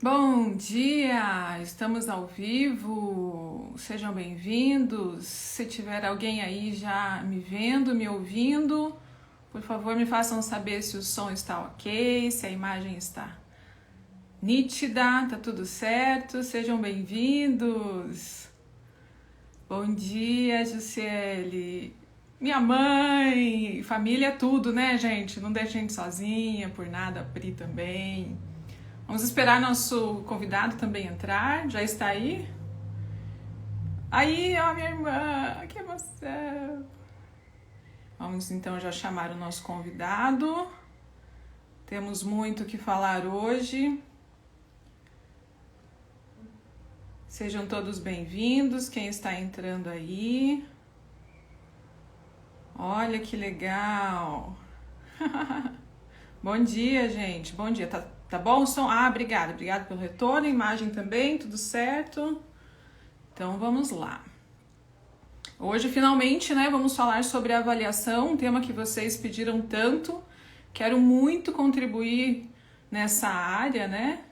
Bom dia, estamos ao vivo, sejam bem-vindos. Se tiver alguém aí já me vendo, me ouvindo, por favor me façam saber se o som está ok, se a imagem está nítida, tá tudo certo, sejam bem-vindos. Bom dia, Jussiele. Minha mãe, família é tudo, né, gente? Não deixa a gente sozinha, por nada, a Pri também. Vamos esperar nosso convidado também entrar. Já está aí? Aí, ó, minha irmã, que emoção! Vamos então já chamar o nosso convidado. Temos muito o que falar hoje. Sejam todos bem-vindos, quem está entrando aí. Olha que legal! Bom dia, gente. Bom dia. Tá bom o som? Obrigada pelo retorno. Imagem também, tudo certo? Então vamos lá. Hoje, finalmente, né, vamos falar sobre a avaliação, um tema que vocês pediram tanto. Quero muito contribuir nessa área, né?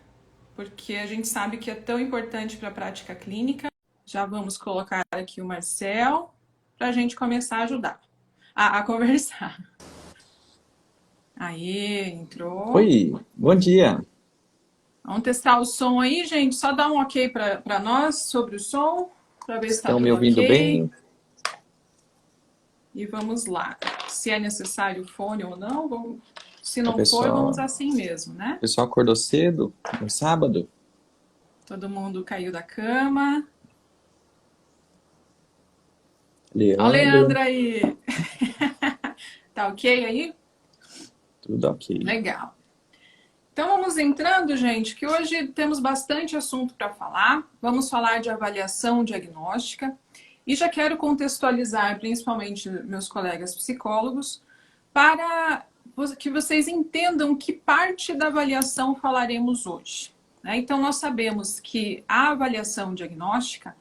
Porque a gente sabe que é tão importante para a prática clínica. Já vamos colocar aqui o Marcel para a gente começar a ajudar a conversar. Aí, entrou. Oi, bom dia. Vamos testar o som aí, gente. Só dá um ok para nós sobre o som, para ver se está Estão me tudo ouvindo ok. bem? E vamos lá. Se é necessário fone ou não, se O não for, vamos pessoal, assim mesmo, o né? pessoal acordou cedo no sábado? Todo mundo caiu da cama. Ó, o Leandro, Leandro aí. Tá ok aí? tudo ok. Legal. Então vamos entrando, gente, que hoje temos bastante assunto para falar. Vamos falar de avaliação diagnóstica. E já quero contextualizar, principalmente meus colegas psicólogos, para que vocês entendam que parte da avaliação falaremos hoje. Então, nós sabemos que a avaliação diagnóstica,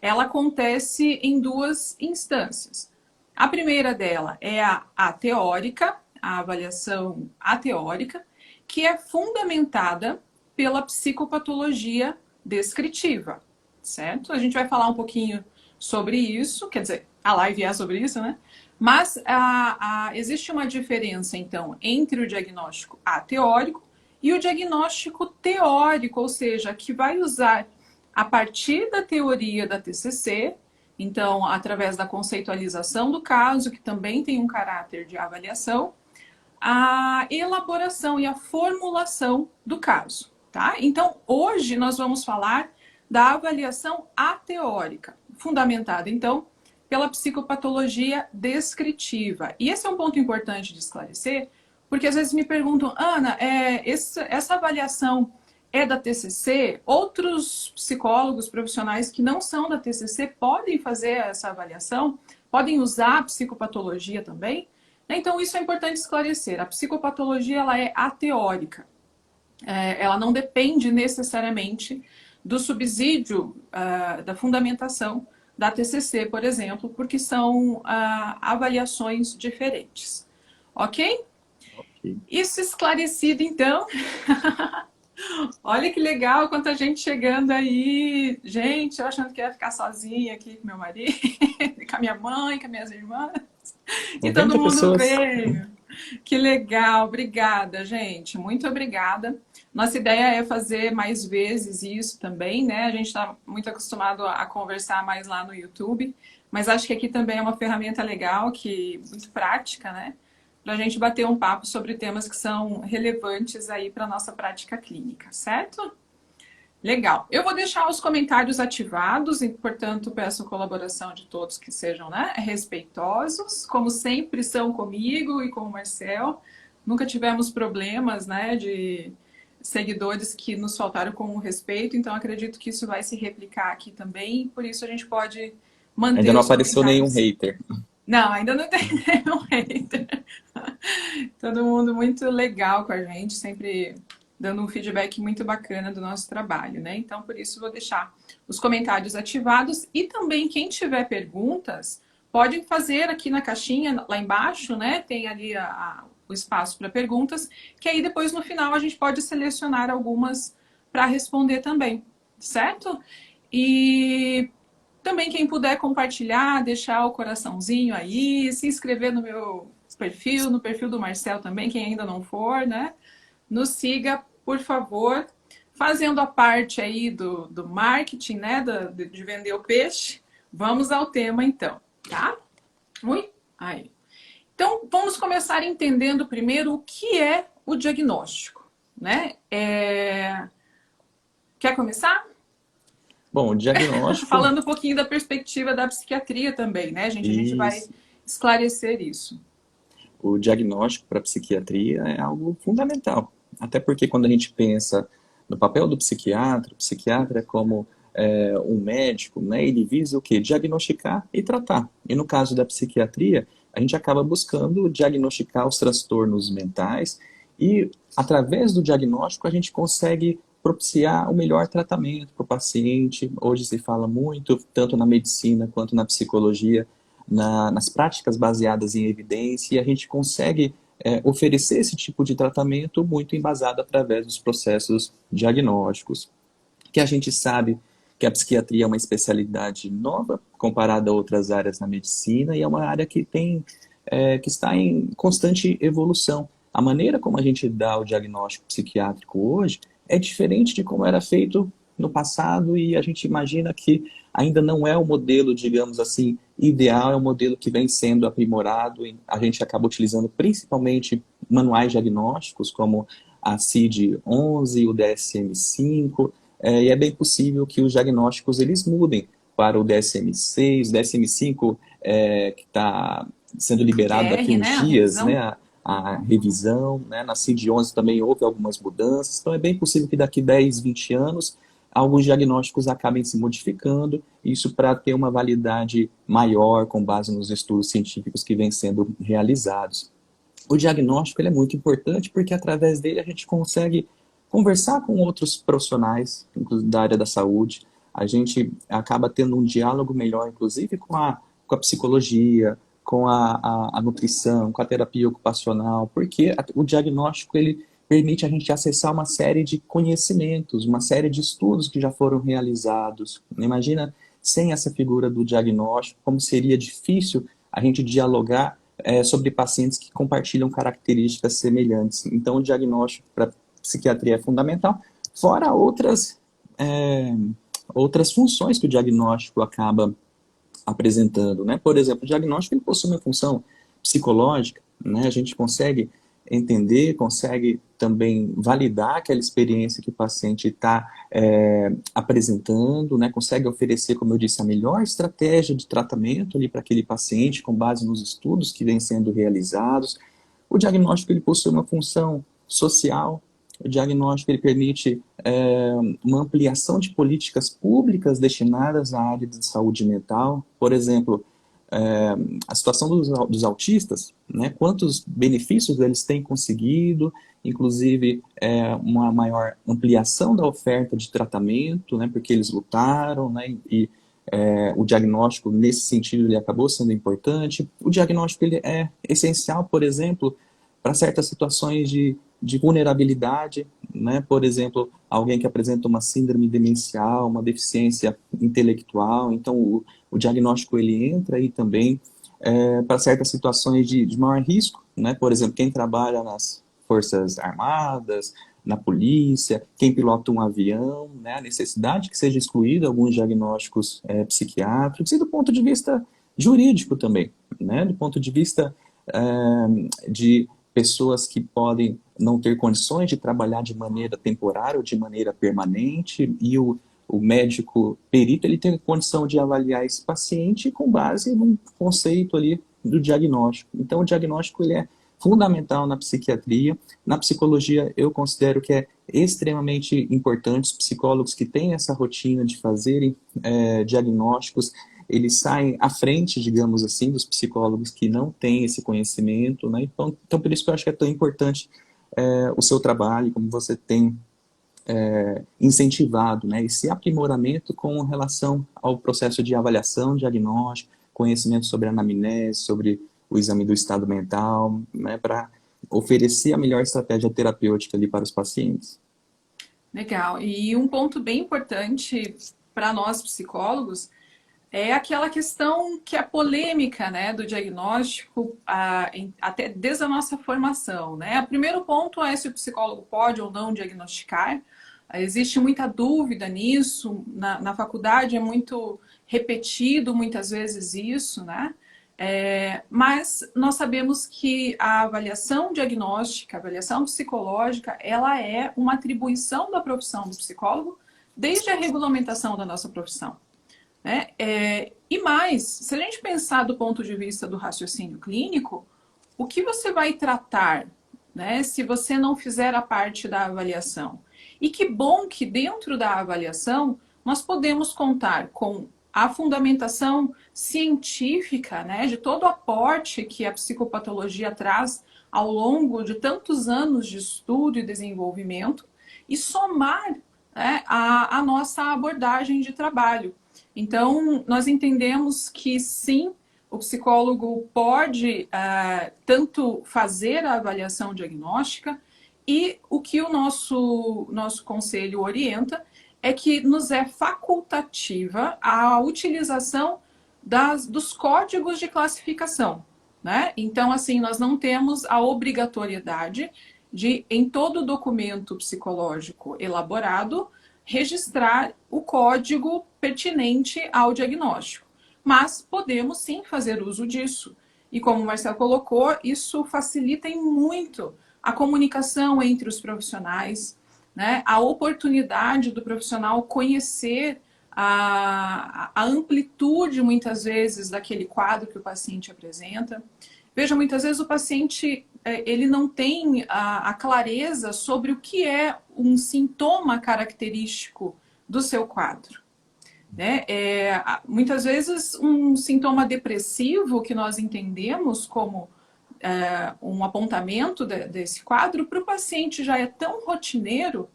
ela acontece em duas instâncias. A primeira dela é a teórica, a avaliação ateórica, que é fundamentada pela psicopatologia descritiva, certo? A gente vai falar um pouquinho sobre isso, quer dizer, a live é sobre isso, né? Mas existe uma diferença, então, entre o diagnóstico ateórico e o diagnóstico teórico, ou seja, que vai usar a partir da teoria da TCC, então, através da conceitualização do caso, que também tem um caráter de avaliação, a elaboração e a formulação do caso, tá? Então, hoje nós vamos falar da avaliação ateórica, fundamentada, então, pela psicopatologia descritiva. E esse é um ponto importante de esclarecer, porque às vezes me perguntam, Ana, essa avaliação é da TCC? Outros psicólogos profissionais que não são da TCC podem fazer essa avaliação? Podem usar a psicopatologia também? Então, isso é importante esclarecer. A psicopatologia ela é ateórica. Ela não depende necessariamente do subsídio da fundamentação da TCC, por exemplo, porque são avaliações diferentes. Ok? Ok. Isso esclarecido, então. Olha que legal, quanta gente chegando aí. Gente, eu achando que ia ficar sozinha aqui com meu marido, com a minha mãe, com as minhas irmãs. E todo 90 mundo pessoas. veio. Que legal, obrigada, gente. Muito obrigada. Nossa ideia é fazer mais vezes isso também, né? A gente está muito acostumado a conversar mais lá no YouTube, mas acho que aqui também é uma ferramenta legal, muito prática, né? Para a gente bater um papo sobre temas que são relevantes aí para a nossa prática clínica, certo? Legal. Eu vou deixar os comentários ativados e, portanto, peço a colaboração de todos que sejam, né, respeitosos, como sempre são comigo e com o Marcel. Nunca tivemos problemas, né, de seguidores que nos faltaram com o respeito, então acredito que isso vai se replicar aqui também, e por isso a gente pode Ainda manter não os apareceu nenhum comentários. hater. Não, ainda não tem nenhum hater. Todo mundo muito legal com a gente, sempre dando um feedback muito bacana do nosso trabalho, né? Então, por isso, vou deixar os comentários ativados e também quem tiver perguntas, pode fazer aqui na caixinha, lá embaixo, né? Tem ali o espaço para perguntas, que aí depois no final a gente pode selecionar algumas para responder também, certo? E também quem puder compartilhar, deixar o coraçãozinho aí, se inscrever no meu perfil, no perfil do Marcel também, quem ainda não for, né? Nos siga, por favor, fazendo a parte aí do marketing, né? De vender o peixe. Vamos ao tema então, tá? Ui, aí. Então, vamos começar entendendo primeiro o que é o diagnóstico, né? Quer começar? Bom, o diagnóstico, Falando um pouquinho da perspectiva da psiquiatria também, né, gente? A gente vai isso, esclarecer isso. o diagnóstico para a psiquiatria é algo fundamental. Até porque quando a gente pensa no papel do psiquiatra, o psiquiatra é como um médico, né? Ele visa o quê? Diagnosticar e tratar. E no caso da psiquiatria, a gente acaba buscando diagnosticar os transtornos mentais e, através do diagnóstico, a gente consegue propiciar o melhor tratamento para o paciente. Hoje se fala muito, tanto na medicina quanto na psicologia, nas práticas baseadas em evidência, e a gente consegue oferecer esse tipo de tratamento muito embasado através dos processos diagnósticos, que a gente sabe que a psiquiatria é uma especialidade nova comparada a outras áreas na medicina e é uma área que está em constante evolução. A maneira como a gente dá o diagnóstico psiquiátrico hoje é diferente de como era feito no passado e a gente imagina que ainda não é o modelo, digamos assim, ideal, é um modelo que vem sendo aprimorado e a gente acaba utilizando principalmente manuais diagnósticos como a CID-11, o DSM-5, e é bem possível que os diagnósticos eles mudem para o DSM-6, DSM-5 que está sendo liberado daqui DR, uns né? A dias, revisão. né, a revisão, né, na CID-11 também houve algumas mudanças, então é bem possível que daqui 10, 20 anos alguns diagnósticos acabem se modificando, isso para ter uma validade maior com base nos estudos científicos que vêm sendo realizados. O diagnóstico ele é muito importante porque através dele a gente consegue conversar com outros profissionais da área da saúde, a gente acaba tendo um diálogo melhor, inclusive com a psicologia, com a nutrição, com a terapia ocupacional, porque o diagnóstico ele permite a gente acessar uma série de conhecimentos, uma série de estudos que já foram realizados. Imagina, sem essa figura do diagnóstico, como seria difícil a gente dialogar sobre pacientes que compartilham características semelhantes. Então, o diagnóstico para psiquiatria é fundamental, fora outras funções que o diagnóstico acaba apresentando, né? Por exemplo, o diagnóstico ele possui uma função psicológica, né? A gente consegue entender, consegue também validar aquela experiência que o paciente está apresentando, né? Consegue oferecer, como eu disse, a melhor estratégia de tratamento ali para aquele paciente com base nos estudos que vêm sendo realizados. O diagnóstico ele possui uma função social. O diagnóstico ele permite uma ampliação de políticas públicas destinadas à área de saúde mental. Por exemplo, a situação dos autistas, né? Quantos benefícios eles têm conseguido, inclusive uma maior ampliação da oferta de tratamento, né? Porque eles lutaram, né? E o diagnóstico, nesse sentido, ele acabou sendo importante. O diagnóstico ele é essencial, por exemplo, para certas situações de vulnerabilidade, né? Por exemplo, alguém que apresenta uma síndrome demencial, uma deficiência intelectual, então o diagnóstico ele entra aí também para certas situações de maior risco, né? Por exemplo, quem trabalha nas Forças Armadas, na polícia, quem pilota um avião, né? A necessidade que seja excluído alguns diagnósticos psiquiátricos e do ponto de vista jurídico também, né? Do ponto de vista de pessoas que podem não ter condições de trabalhar de maneira temporária ou de maneira permanente, e o médico perito ele tem condição de avaliar esse paciente com base num conceito ali do diagnóstico. Então, o diagnóstico ele é fundamental na psiquiatria. Na psicologia, eu considero que é extremamente importante os psicólogos que têm essa rotina de fazerem diagnósticos, eles saem à frente, digamos assim, dos psicólogos que não têm esse conhecimento, né? Então, por isso que eu acho que é tão importante o seu trabalho, como você tem incentivado, né, esse aprimoramento com relação ao processo de avaliação, diagnóstico, conhecimento sobre a anamnese, sobre o exame do estado mental, né, para oferecer a melhor estratégia terapêutica ali para os pacientes. Legal. E um ponto bem importante para nós psicólogos é aquela questão que é polêmica, né, do diagnóstico, até desde a nossa formação, né? O primeiro ponto é se o psicólogo pode ou não diagnosticar. Existe muita dúvida nisso, na faculdade é muito repetido muitas vezes isso, né? Mas nós sabemos que a avaliação diagnóstica, a avaliação psicológica, ela é uma atribuição da profissão do psicólogo desde a regulamentação da nossa profissão, né? E mais, se a gente pensar do ponto de vista do raciocínio clínico, o que você vai tratar, né, se você não fizer a parte da avaliação? E que bom que dentro da avaliação nós podemos contar com a fundamentação científica, né, de todo o aporte que a psicopatologia traz ao longo de tantos anos de estudo e desenvolvimento e somar, né, a nossa abordagem de trabalho. Então, nós entendemos que sim, o psicólogo pode tanto fazer a avaliação diagnóstica e o que o nosso conselho orienta é que nos é facultativa a utilização dos códigos de classificação, né? Então, assim, nós não temos a obrigatoriedade de, em todo documento psicológico elaborado, registrar o código pertinente ao diagnóstico. Mas podemos sim fazer uso disso. E como o Marcelo colocou, isso facilita em muito a comunicação entre os profissionais, né? A oportunidade do profissional conhecer a amplitude, muitas vezes, daquele quadro que o paciente apresenta. Veja, muitas vezes o paciente ele não tem a clareza sobre o que é um sintoma característico do seu quadro, né? Muitas vezes um sintoma depressivo que nós entendemos como um apontamento desse quadro, para o paciente já é tão rotineiro,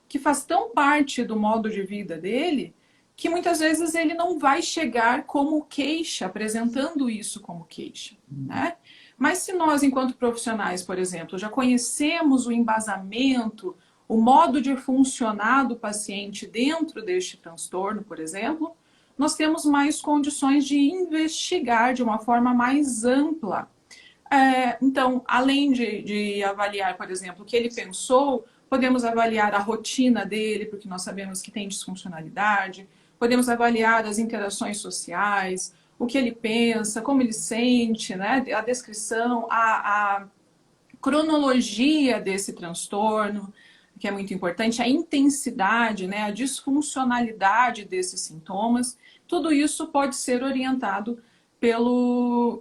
que faz tão parte do modo de vida dele, que muitas vezes ele não vai chegar como queixa, apresentando isso como queixa, né? Mas se nós, enquanto profissionais, por exemplo, já conhecemos o embasamento, o modo de funcionar do paciente dentro deste transtorno, por exemplo, nós temos mais condições de investigar de uma forma mais ampla. Então, além de avaliar, por exemplo, o que ele pensou, podemos avaliar a rotina dele, porque nós sabemos que tem disfuncionalidade, podemos avaliar as interações sociais, o que ele pensa, como ele sente, né? A descrição, a cronologia desse transtorno, que é muito importante, a intensidade, né? A disfuncionalidade desses sintomas, tudo isso pode ser orientado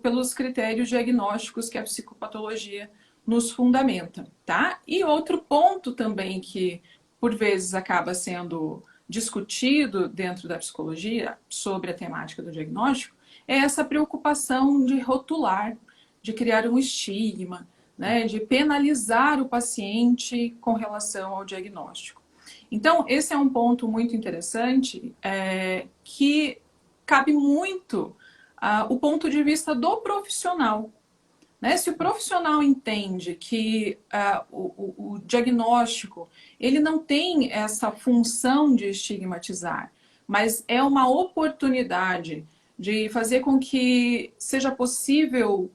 pelos critérios diagnósticos que a psicopatologia nos fundamenta, tá? E outro ponto também que, por vezes, acaba sendo discutido dentro da psicologia sobre a temática do diagnóstico é essa preocupação de rotular, de criar um estigma, né, de penalizar o paciente com relação ao diagnóstico. Então, esse é um ponto muito interessante que cabe muito o ponto de vista do profissional. Né? Se o profissional entende que o diagnóstico ele não tem essa função de estigmatizar, mas é uma oportunidade de fazer com que seja possível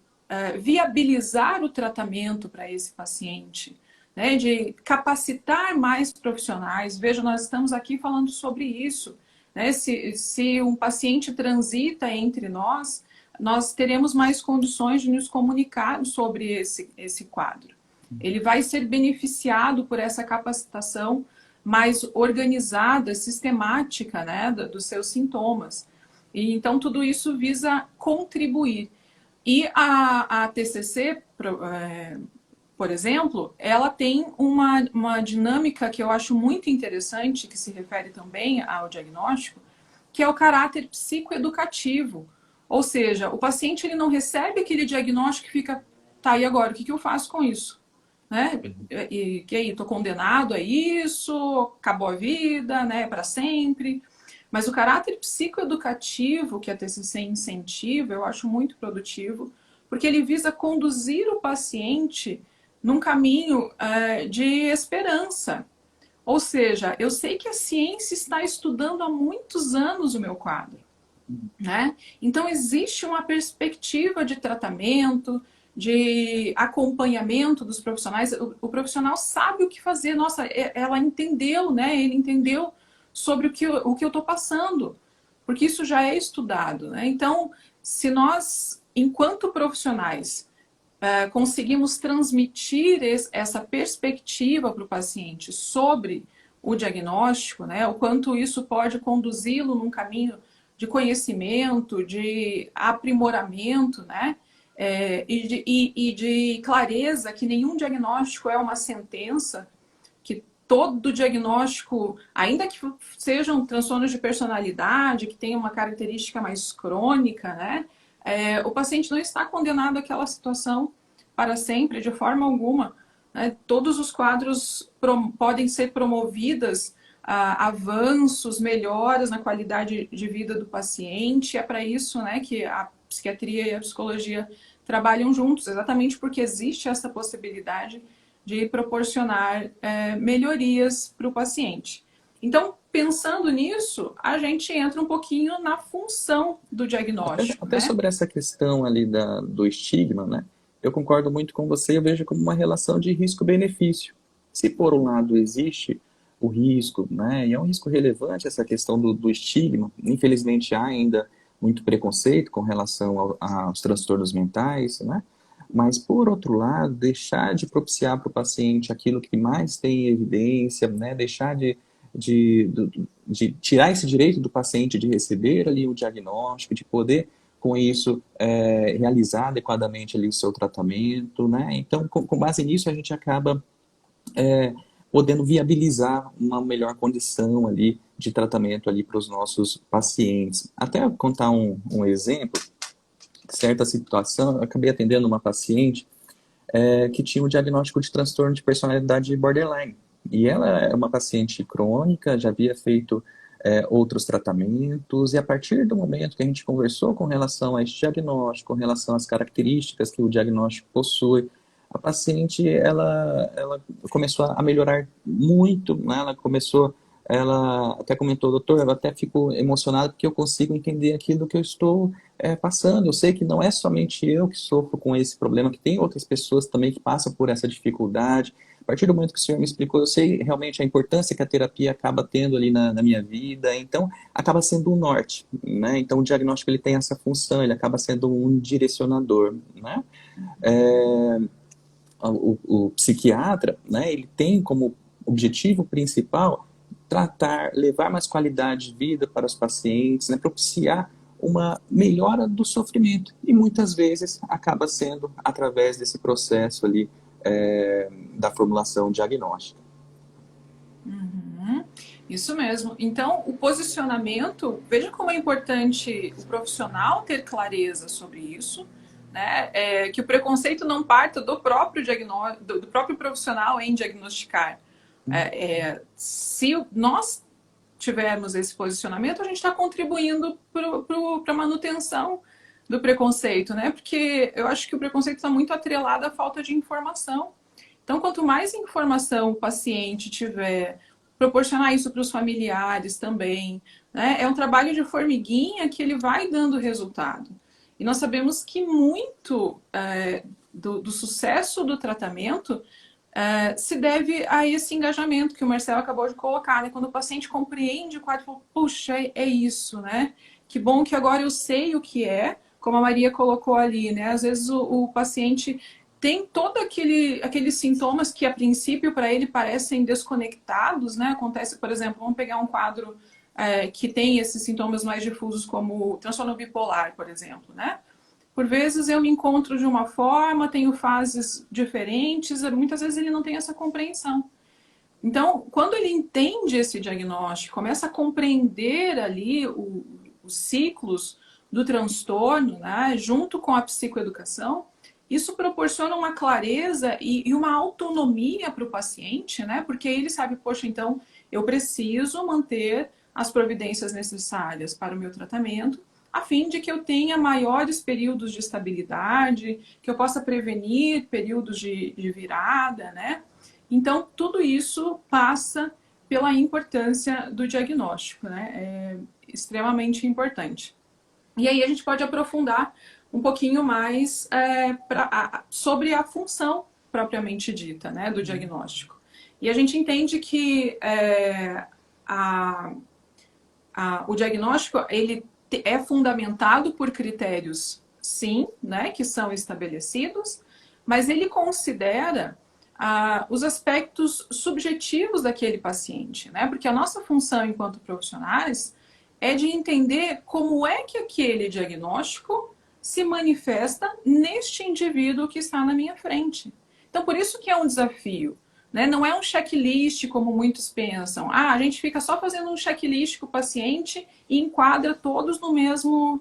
viabilizar o tratamento para esse paciente, né? De capacitar mais profissionais. Veja, nós estamos aqui falando sobre isso. Né? Se um paciente transita entre nós, nós teremos mais condições de nos comunicar sobre esse quadro. Ele vai ser beneficiado por essa capacitação mais organizada, sistemática, né, dos seus sintomas. E, então, tudo isso visa contribuir. E a TCC, por exemplo, ela tem uma dinâmica que eu acho muito interessante, que se refere também ao diagnóstico, que é o caráter psicoeducativo. Ou seja, o paciente ele não recebe aquele diagnóstico que fica, tá, e agora, o que eu faço com isso? Né? E que aí, estou condenado a isso, acabou a vida, né, para sempre. Mas o caráter psicoeducativo que a TCC incentiva, eu acho muito produtivo, porque ele visa conduzir o paciente num caminho de esperança. Ou seja, eu sei que a ciência está estudando há muitos anos o meu quadro, né? Então, existe uma perspectiva de tratamento, de acompanhamento dos profissionais. O profissional sabe o que fazer. Nossa, ela entendeu, né? Ele entendeu sobre o que eu estou passando, porque isso já é estudado, né? Então, se nós, enquanto profissionais, conseguimos transmitir essa perspectiva para o paciente sobre o diagnóstico, né? O quanto isso pode conduzi-lo num caminho de conhecimento, de aprimoramento, né? E de clareza que nenhum diagnóstico é uma sentença, que todo diagnóstico, ainda que sejam transtornos de personalidade, que tenham uma característica mais crônica, né? O paciente não está condenado àquela situação para sempre, de forma alguma. Né? Todos os quadros podem ser promovidas avanços, melhoras na qualidade de vida do paciente. É para isso, né, que a psiquiatria e a psicologia trabalham juntos, exatamente porque existe essa possibilidade de proporcionar melhorias para o paciente. Então, pensando nisso, a gente entra um pouquinho na função do diagnóstico, Até né? sobre essa questão ali do estigma, né? Eu concordo muito com você, eu vejo como uma relação de risco-benefício. Se por um lado existe o risco, né, e é um risco relevante essa questão do estigma, infelizmente há ainda muito preconceito com relação aos transtornos mentais, né? Mas por outro lado, deixar de propiciar para o paciente aquilo que mais tem evidência, né, deixar de tirar esse direito do paciente de receber ali o diagnóstico, de poder com isso realizar adequadamente ali o seu tratamento, né? Então, com base nisso, a gente acaba podendo viabilizar uma melhor condição ali de tratamento ali para os nossos pacientes. Até contar um exemplo, certa situação, eu acabei atendendo uma paciente que tinha um diagnóstico de transtorno de personalidade borderline. E ela é uma paciente crônica, já havia feito outros tratamentos, e a partir do momento que a gente conversou com relação a este diagnóstico, com relação às características que o diagnóstico possui, a paciente ela começou a melhorar muito, né? Ela até comentou, doutor, eu até fico emocionado porque eu consigo entender aquilo que eu estou passando. Eu sei que não é somente eu que sofro com esse problema, que tem outras pessoas também que passam por essa dificuldade. A partir do momento que o senhor me explicou, eu sei realmente a importância que a terapia acaba tendo ali na minha vida. Então, acaba sendo um norte, né? Então, o diagnóstico ele tem essa função, ele acaba sendo um direcionador, né? É, o psiquiatra, né? Ele tem como objetivo principal tratar, levar mais qualidade de vida para os pacientes, né? Propiciar uma melhora do sofrimento. E muitas vezes acaba sendo através desse processo ali da formulação diagnóstica. Uhum, isso mesmo. Então, o posicionamento, veja como é importante o profissional ter clareza sobre isso, né? Que o preconceito não parta do próprio do próprio profissional em diagnosticar. Se nós tivermos esse posicionamento, a gente está contribuindo para a manutenção do preconceito, né? Porque eu acho que o preconceito está muito atrelado à falta de informação. Então, quanto mais informação o paciente tiver, proporcionar isso para os familiares também, né? É um trabalho de formiguinha que ele vai dando resultado. E nós sabemos que muito do sucesso do tratamento se deve a esse engajamento que o Marcelo acabou de colocar, né? Quando o paciente compreende o quadro e fala, puxa, é isso, né? Que bom que agora eu sei o que é, como a Maria colocou ali, né? Às vezes o paciente tem todo aqueles sintomas que a princípio para ele parecem desconectados, né? Acontece, por exemplo, vamos pegar um quadro que tem esses sintomas mais difusos como o transtorno bipolar, por exemplo, né? Por vezes eu me encontro de uma forma, tenho fases diferentes, muitas vezes ele não tem essa compreensão. Então, quando ele entende esse diagnóstico, começa a compreender ali os ciclos do transtorno, né, junto com a psicoeducação, isso proporciona uma clareza e uma autonomia para o paciente, né, porque ele sabe, poxa, então eu preciso manter as providências necessárias para o meu tratamento, a fim de que eu tenha maiores períodos de estabilidade, que eu possa prevenir períodos de virada, né? Então, tudo isso passa pela importância do diagnóstico, né? É extremamente importante. E aí a gente pode aprofundar um pouquinho mais sobre a função propriamente dita, né, do diagnóstico. E a gente entende que o diagnóstico ele é fundamentado por critérios, sim, né, que são estabelecidos, mas ele considera os aspectos subjetivos daquele paciente, né? Porque a nossa função enquanto profissionais é de entender como é que aquele diagnóstico se manifesta neste indivíduo que está na minha frente. Então, por isso que é um desafio, né? Não é um checklist como muitos pensam. A gente fica só fazendo um checklist com o paciente e enquadra todos no mesmo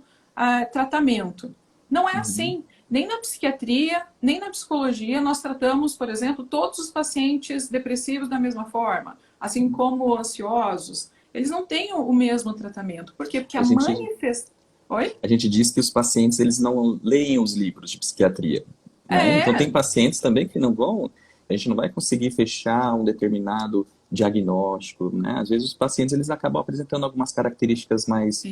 tratamento. Não é assim. Nem na psiquiatria, nem na psicologia nós tratamos, por exemplo, todos os pacientes depressivos da mesma forma, assim como ansiosos. Eles não têm o mesmo tratamento. Por quê? Porque a manifestação... Oi? A gente diz que os pacientes eles não leem os livros de psiquiatria, né? Então tem pacientes também que não vão, a gente não vai conseguir fechar um determinado diagnóstico, né? Às vezes os pacientes eles acabam apresentando algumas características mais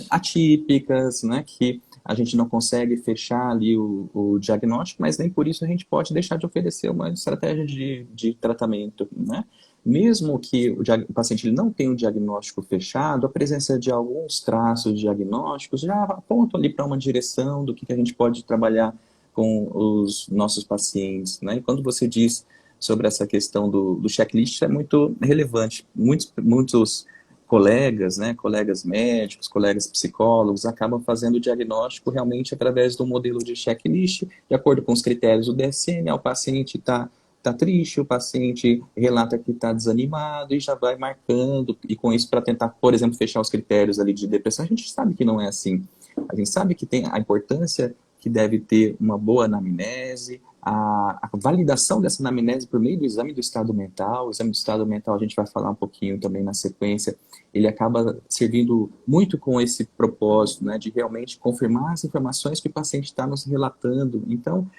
atípicas, né? Que a gente não consegue fechar ali o diagnóstico, mas nem por isso a gente pode deixar de oferecer uma estratégia de tratamento, né? Mesmo que o paciente ele não tenha um diagnóstico fechado, a presença de alguns traços diagnósticos já apontam ali para uma direção do que a gente pode trabalhar com os nossos pacientes, né? E quando você diz sobre essa questão do checklist, é muito relevante. Muitos colegas, né, colegas médicos, colegas psicólogos, acabam fazendo o diagnóstico realmente através do modelo de checklist, de acordo com os critérios do DSM. O paciente está triste, o paciente relata que está desanimado e já vai marcando, e com isso para tentar, por exemplo, fechar os critérios ali de depressão. A gente sabe que não é assim. A gente sabe que tem a importância que deve ter uma boa anamnese, a validação dessa anamnese por meio do exame do estado mental. O exame do estado mental a gente vai falar um pouquinho também na sequência. Ele acaba servindo muito com esse propósito, né, de realmente confirmar as informações que o paciente está nos relatando. Então,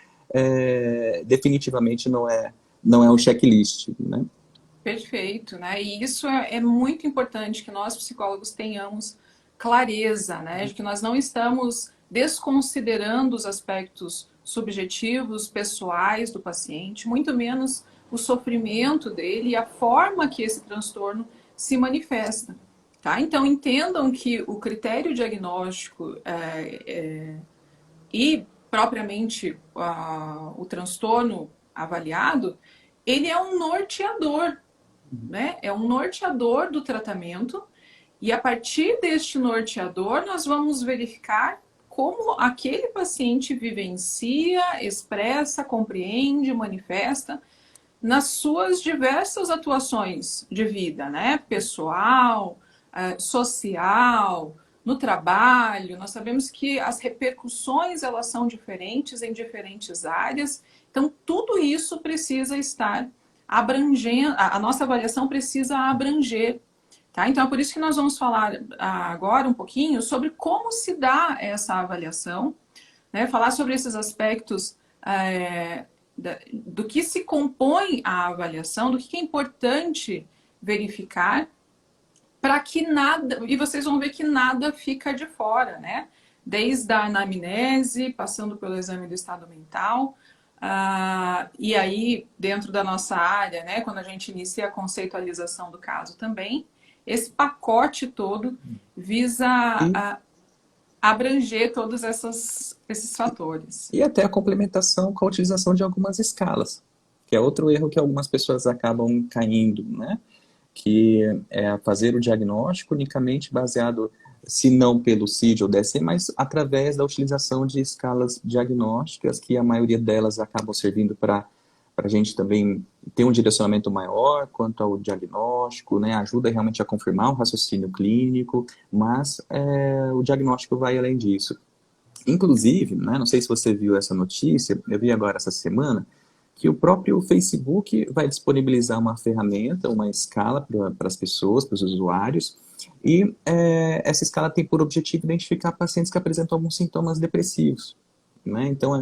definitivamente não é um checklist, né? Perfeito, né? E isso é muito importante que nós psicólogos tenhamos clareza, né? De que nós não estamos desconsiderando os aspectos subjetivos, pessoais do paciente, muito menos o sofrimento dele e a forma que esse transtorno se manifesta, tá? Então entendam que o critério diagnóstico e propriamente o transtorno avaliado, ele é um norteador, né? É um norteador do tratamento e a partir deste norteador nós vamos verificar como aquele paciente vivencia, expressa, compreende, manifesta nas suas diversas atuações de vida, né? Pessoal, social, no trabalho. Nós sabemos que as repercussões elas são diferentes em diferentes áreas. Então, tudo isso precisa estar abrangendo, a nossa avaliação precisa abranger. Tá? Então, é por isso que nós vamos falar agora um pouquinho sobre como se dá essa avaliação, né? Falar sobre esses aspectos do que se compõe a avaliação, do que é importante verificar, para que nada, e vocês vão ver que nada fica de fora, né? Desde a anamnese, passando pelo exame do estado mental, e aí dentro da nossa área, né, quando a gente inicia a conceitualização do caso também, esse pacote todo visa abranger todos esses fatores. E até a complementação com a utilização de algumas escalas, que é outro erro que algumas pessoas acabam caindo, né? Que é fazer o diagnóstico unicamente baseado, se não pelo CID ou DSM, mas através da utilização de escalas diagnósticas, que a maioria delas acabam servindo para a gente também ter um direcionamento maior quanto ao diagnóstico, né? Ajuda realmente a confirmar o raciocínio clínico, mas o diagnóstico vai além disso. Inclusive, né, não sei se você viu essa notícia, eu vi agora essa semana, que o próprio Facebook vai disponibilizar uma ferramenta, uma escala para as pessoas, para os usuários, e essa escala tem por objetivo identificar pacientes que apresentam alguns sintomas depressivos, né? Então,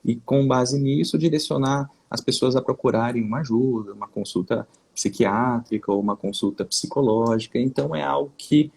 e com base nisso, direcionar as pessoas a procurarem uma ajuda, uma consulta psiquiátrica ou uma consulta psicológica. Então, é algo que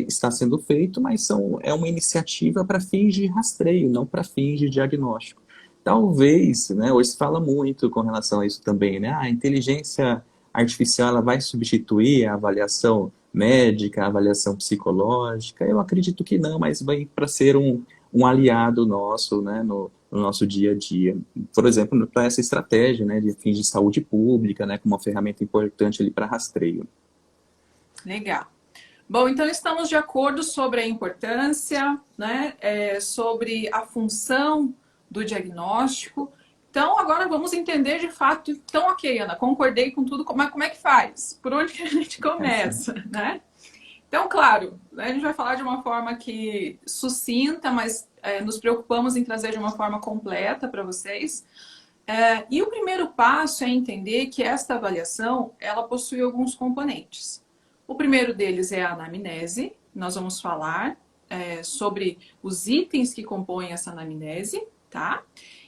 está sendo feito, mas é uma iniciativa para fins de rastreio, não para fins de diagnóstico. Talvez, né, hoje se fala muito com relação a isso também, né? A inteligência artificial ela vai substituir a avaliação médica, a avaliação psicológica? Eu acredito que não, mas vem para ser um aliado nosso, né, no nosso dia a dia. Por exemplo, para essa estratégia, né, de fins de saúde pública, né, como uma ferramenta importante ali para rastreio. Legal. Bom, então estamos de acordo sobre a importância, né, sobre a função do diagnóstico. Então, agora vamos entender de fato. Então, ok, Ana, concordei com tudo, mas como é que faz? Por onde que a gente começa, né? Então, claro, a gente vai falar de uma forma que sucinta, mas nos preocupamos em trazer de uma forma completa para vocês. E o primeiro passo é entender que esta avaliação, ela possui alguns componentes. O primeiro deles é a anamnese. Nós vamos falar sobre os itens que compõem essa anamnese, tá?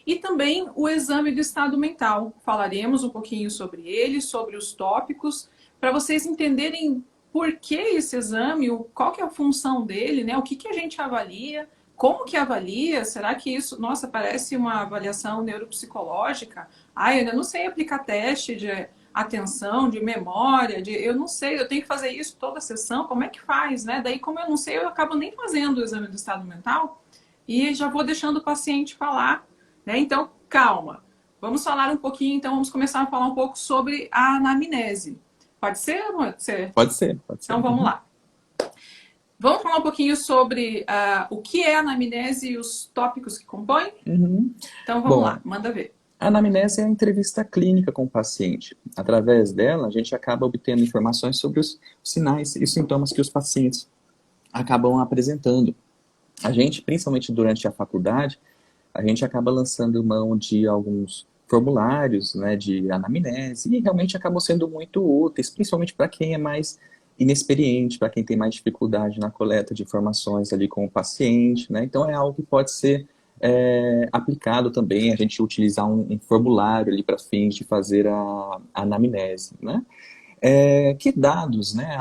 E também o exame do estado mental. Falaremos um pouquinho sobre ele, sobre os tópicos, para vocês entenderem por que esse exame, qual que é a função dele, né? O que a gente avalia, como que avalia, será que isso, nossa, parece uma avaliação neuropsicológica? Eu ainda não sei aplicar teste de atenção, de memória, eu não sei, eu tenho que fazer isso toda a sessão, como é que faz, né? Daí, como eu não sei, eu acabo nem fazendo o exame do estado mental e já vou deixando o paciente falar, né? Então, calma. Vamos falar um pouquinho, então vamos começar a falar um pouco sobre a anamnese. Pode ser, amor? Pode ser. Então vamos lá. Vamos falar um pouquinho sobre o que é a anamnese e os tópicos que compõem? Então vamos lá, manda ver. A anamnese é a entrevista clínica com o paciente. Através dela, a gente acaba obtendo informações sobre os sinais e sintomas que os pacientes acabam apresentando. A gente, principalmente durante a faculdade, a gente acaba lançando mão de alguns formulários, né, de anamnese, e realmente acabam sendo muito úteis, principalmente para quem é mais inexperiente, para quem tem mais dificuldade na coleta de informações ali com o paciente, né? Então é algo que pode ser aplicado também, a gente utilizar um formulário ali para fins de fazer a anamnese, né? Que dados, né,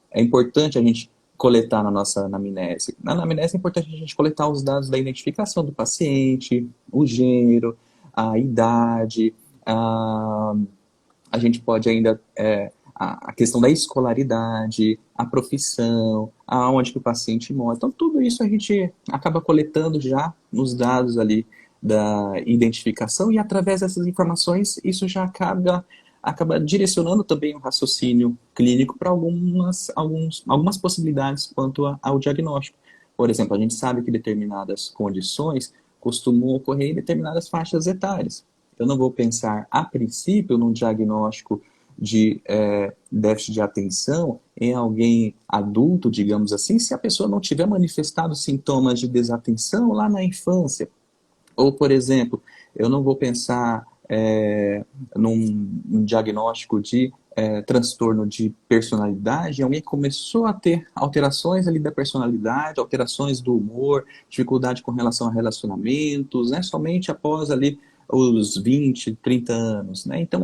é importante a gente coletar na nossa anamnese? Na anamnese é importante a gente coletar os dados da identificação do paciente, o gênero, a idade, a gente pode ainda a questão da escolaridade, a profissão, aonde que o paciente mora. Então, tudo isso a gente acaba coletando já nos dados ali da identificação e através dessas informações isso já acaba direcionando também o raciocínio clínico para algumas possibilidades quanto ao diagnóstico. Por exemplo, a gente sabe que determinadas condições costumam ocorrer em determinadas faixas etárias. Eu não vou pensar, a princípio, num diagnóstico de déficit de atenção em alguém adulto, digamos assim, se a pessoa não tiver manifestado sintomas de desatenção lá na infância. Ou, por exemplo, eu não vou pensar num diagnóstico de transtorno de personalidade, alguém que começou a ter alterações ali da personalidade, alterações do humor, dificuldade com relação a relacionamentos, né, somente após ali os 20, 30 anos, né? Então,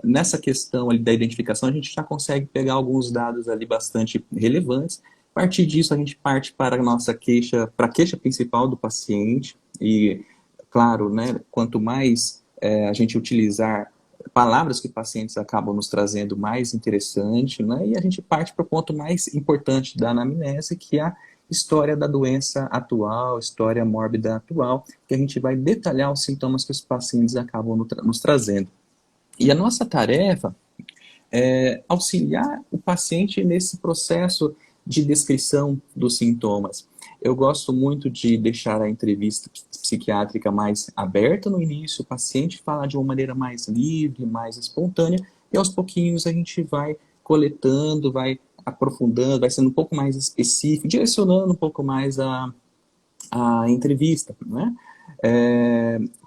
nessa questão ali da identificação, a gente já consegue pegar alguns dados ali bastante relevantes. A partir disso, a gente parte para a nossa queixa, para a queixa principal do paciente e, claro, né, quanto mais a gente utilizar palavras que pacientes acabam nos trazendo, mais interessante, né? E a gente parte para o ponto mais importante da anamnese, que é a história da doença atual, história mórbida atual, que a gente vai detalhar os sintomas que os pacientes acabam nos trazendo. E a nossa tarefa é auxiliar o paciente nesse processo de descrição dos sintomas. Eu gosto muito de deixar a entrevista psiquiátrica mais aberta no início, o paciente fala de uma maneira mais livre, mais espontânea, e aos pouquinhos a gente vai coletando, vai aprofundando, vai sendo um pouco mais específico, direcionando um pouco mais a entrevista, né?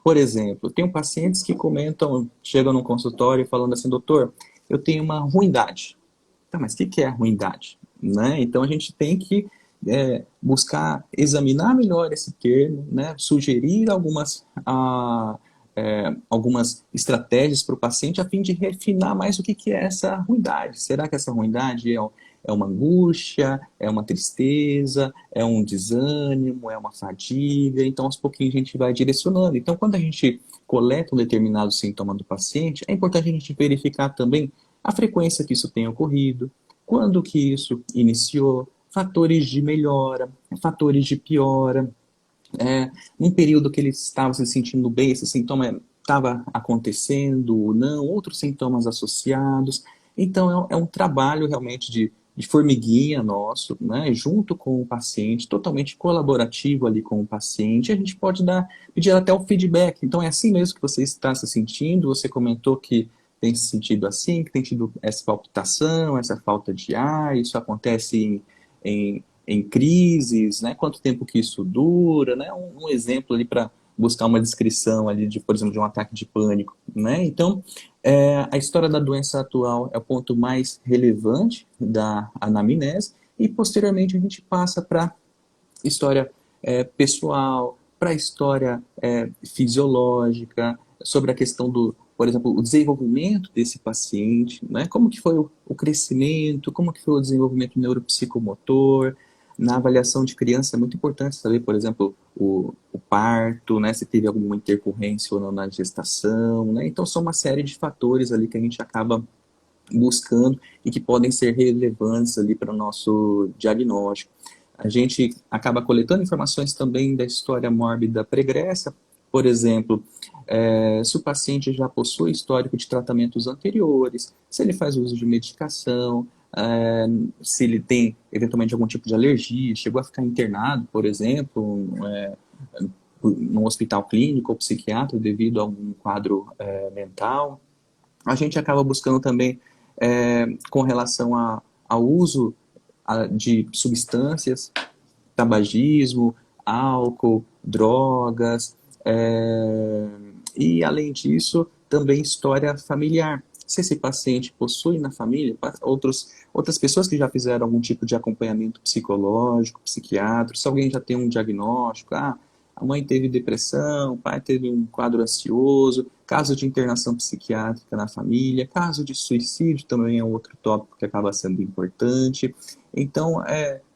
Por exemplo, tenho pacientes que comentam, chegam no consultório falando assim, doutor, eu tenho uma ruindade. Tá, mas o que é a ruindade? Né? Então a gente tem que buscar examinar melhor esse termo, né? Sugerir algumas algumas estratégias para o paciente a fim de refinar mais o que é essa ruindade. Será que essa ruindade é uma angústia, é uma tristeza, é um desânimo, é uma fadiga? Então, aos pouquinhos a gente vai direcionando. Então, quando a gente coleta um determinado sintoma do paciente, é importante a gente verificar também a frequência que isso tem ocorrido, quando que isso iniciou, fatores de melhora, fatores de piora, num período que ele estava se sentindo bem, esse sintoma estava acontecendo ou não, outros sintomas associados. Então, é um trabalho realmente de formiguinha nosso, né, junto com o paciente, totalmente colaborativo ali com o paciente. A gente pode pedir até o feedback. Então, é assim mesmo que você está se sentindo? Você comentou que tem se sentido assim, que tem tido essa palpitação, essa falta de ar, isso acontece em crises, né? Quanto tempo que isso dura, né? Um exemplo ali para buscar uma descrição ali de, por exemplo, de um ataque de pânico, né? Então, a história da doença atual é o ponto mais relevante da anamnese e posteriormente a gente passa para história pessoal, para a história fisiológica, sobre a questão do, por exemplo, o desenvolvimento desse paciente, né? Como que foi o crescimento, como que foi o desenvolvimento neuropsicomotor. Na avaliação de criança é muito importante saber, por exemplo, o parto, né? Se teve alguma intercorrência ou não na gestação, né? Então são uma série de fatores ali que a gente acaba buscando e que podem ser relevantes ali para o nosso diagnóstico. A gente acaba coletando informações também da história mórbida pregressa, por exemplo, se o paciente já possui histórico de tratamentos anteriores, se ele faz uso de medicação, se ele tem eventualmente algum tipo de alergia, chegou a ficar internado, por exemplo, num hospital clínico ou psiquiátrico devido a algum quadro mental. A gente acaba buscando também com relação ao uso de substâncias, tabagismo, álcool, drogas, e além disso, também história familiar. Se esse paciente possui na família outras pessoas que já fizeram algum tipo de acompanhamento psicológico, psiquiátrico, se alguém já tem um diagnóstico, a mãe teve depressão, o pai teve um quadro ansioso, caso de internação psiquiátrica na família, caso de suicídio também é outro tópico que acaba sendo importante. Então,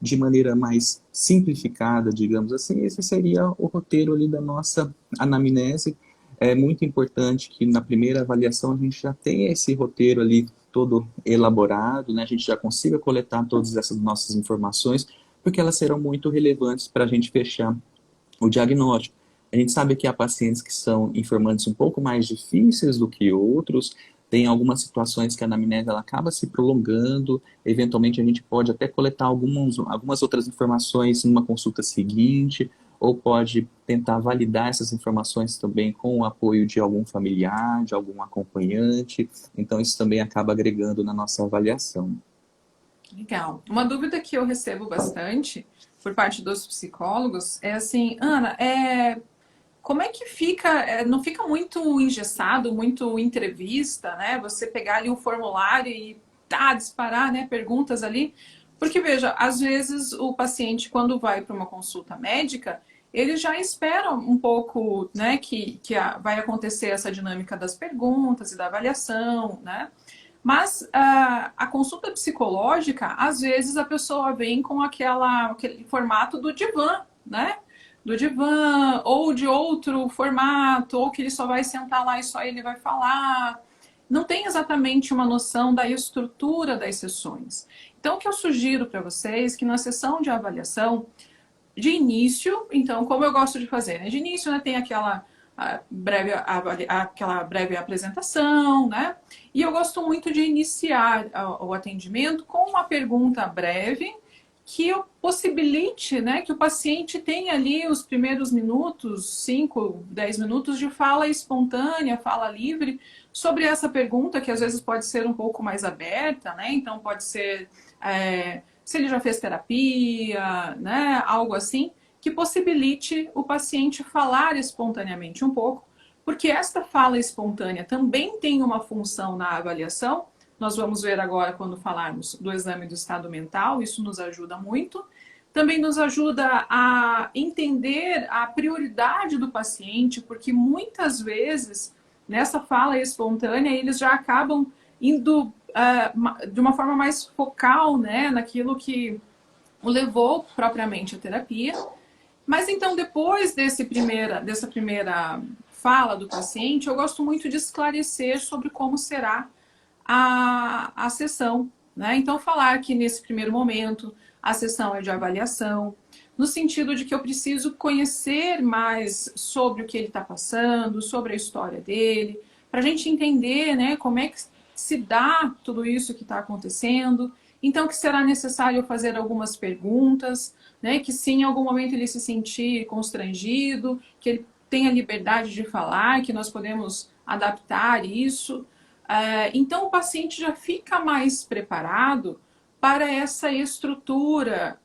de maneira mais simplificada, digamos assim, esse seria o roteiro ali da nossa anamnese. É muito importante que na primeira avaliação a gente já tenha esse roteiro ali todo elaborado, né? A gente já consiga coletar todas essas nossas informações, porque elas serão muito relevantes para a gente fechar o diagnóstico. A gente sabe que há pacientes que são informantes um pouco mais difíceis do que outros, tem algumas situações que a anamnese ela acaba se prolongando, eventualmente a gente pode até coletar algumas outras informações numa consulta seguinte, ou pode tentar validar essas informações também com o apoio de algum familiar, de algum acompanhante, então isso também acaba agregando na nossa avaliação. Legal. Uma dúvida que eu recebo bastante por parte dos psicólogos é assim, Ana, como é que fica, não fica muito engessado, muito entrevista, né? Você pegar ali o formulário e disparar, né, perguntas ali. Porque, veja, às vezes o paciente, quando vai para uma consulta médica, ele já espera um pouco, né, que vai acontecer essa dinâmica das perguntas e da avaliação, né? Mas a consulta psicológica, às vezes a pessoa vem com aquele formato do divã, né? Do divã, ou de outro formato, ou que ele só vai sentar lá e só ele vai falar. Não tem exatamente uma noção da estrutura das sessões. Então, o que eu sugiro para vocês é que na sessão de avaliação, de início, então, como eu gosto de fazer, né? De início, né, tem aquela breve apresentação, né? E eu gosto muito de iniciar o atendimento com uma pergunta breve que eu possibilite, né, que o paciente tenha ali os primeiros minutos, 5, 10 minutos de fala espontânea, fala livre sobre essa pergunta, que às vezes pode ser um pouco mais aberta, né? Então pode ser se ele já fez terapia, né? Algo assim, que possibilite o paciente falar espontaneamente um pouco, porque esta fala espontânea também tem uma função na avaliação. Nós vamos ver agora quando falarmos do exame do estado mental, isso nos ajuda muito, também nos ajuda a entender a prioridade do paciente, porque muitas vezes, nessa fala espontânea, eles já acabam indo de uma forma mais focal, né, naquilo que o levou propriamente à terapia. Mas então, depois dessa primeira fala do paciente, eu gosto muito de esclarecer sobre como será a sessão, né? Então, falar que nesse primeiro momento a sessão é de avaliação, no sentido de que eu preciso conhecer mais sobre o que ele está passando, sobre a história dele, para a gente entender, né, como é que se dá tudo isso que está acontecendo. Então, que será necessário fazer algumas perguntas, né, que se em algum momento ele se sentir constrangido, que ele tenha liberdade de falar, que nós podemos adaptar isso. Então, o paciente já fica mais preparado para essa estrutura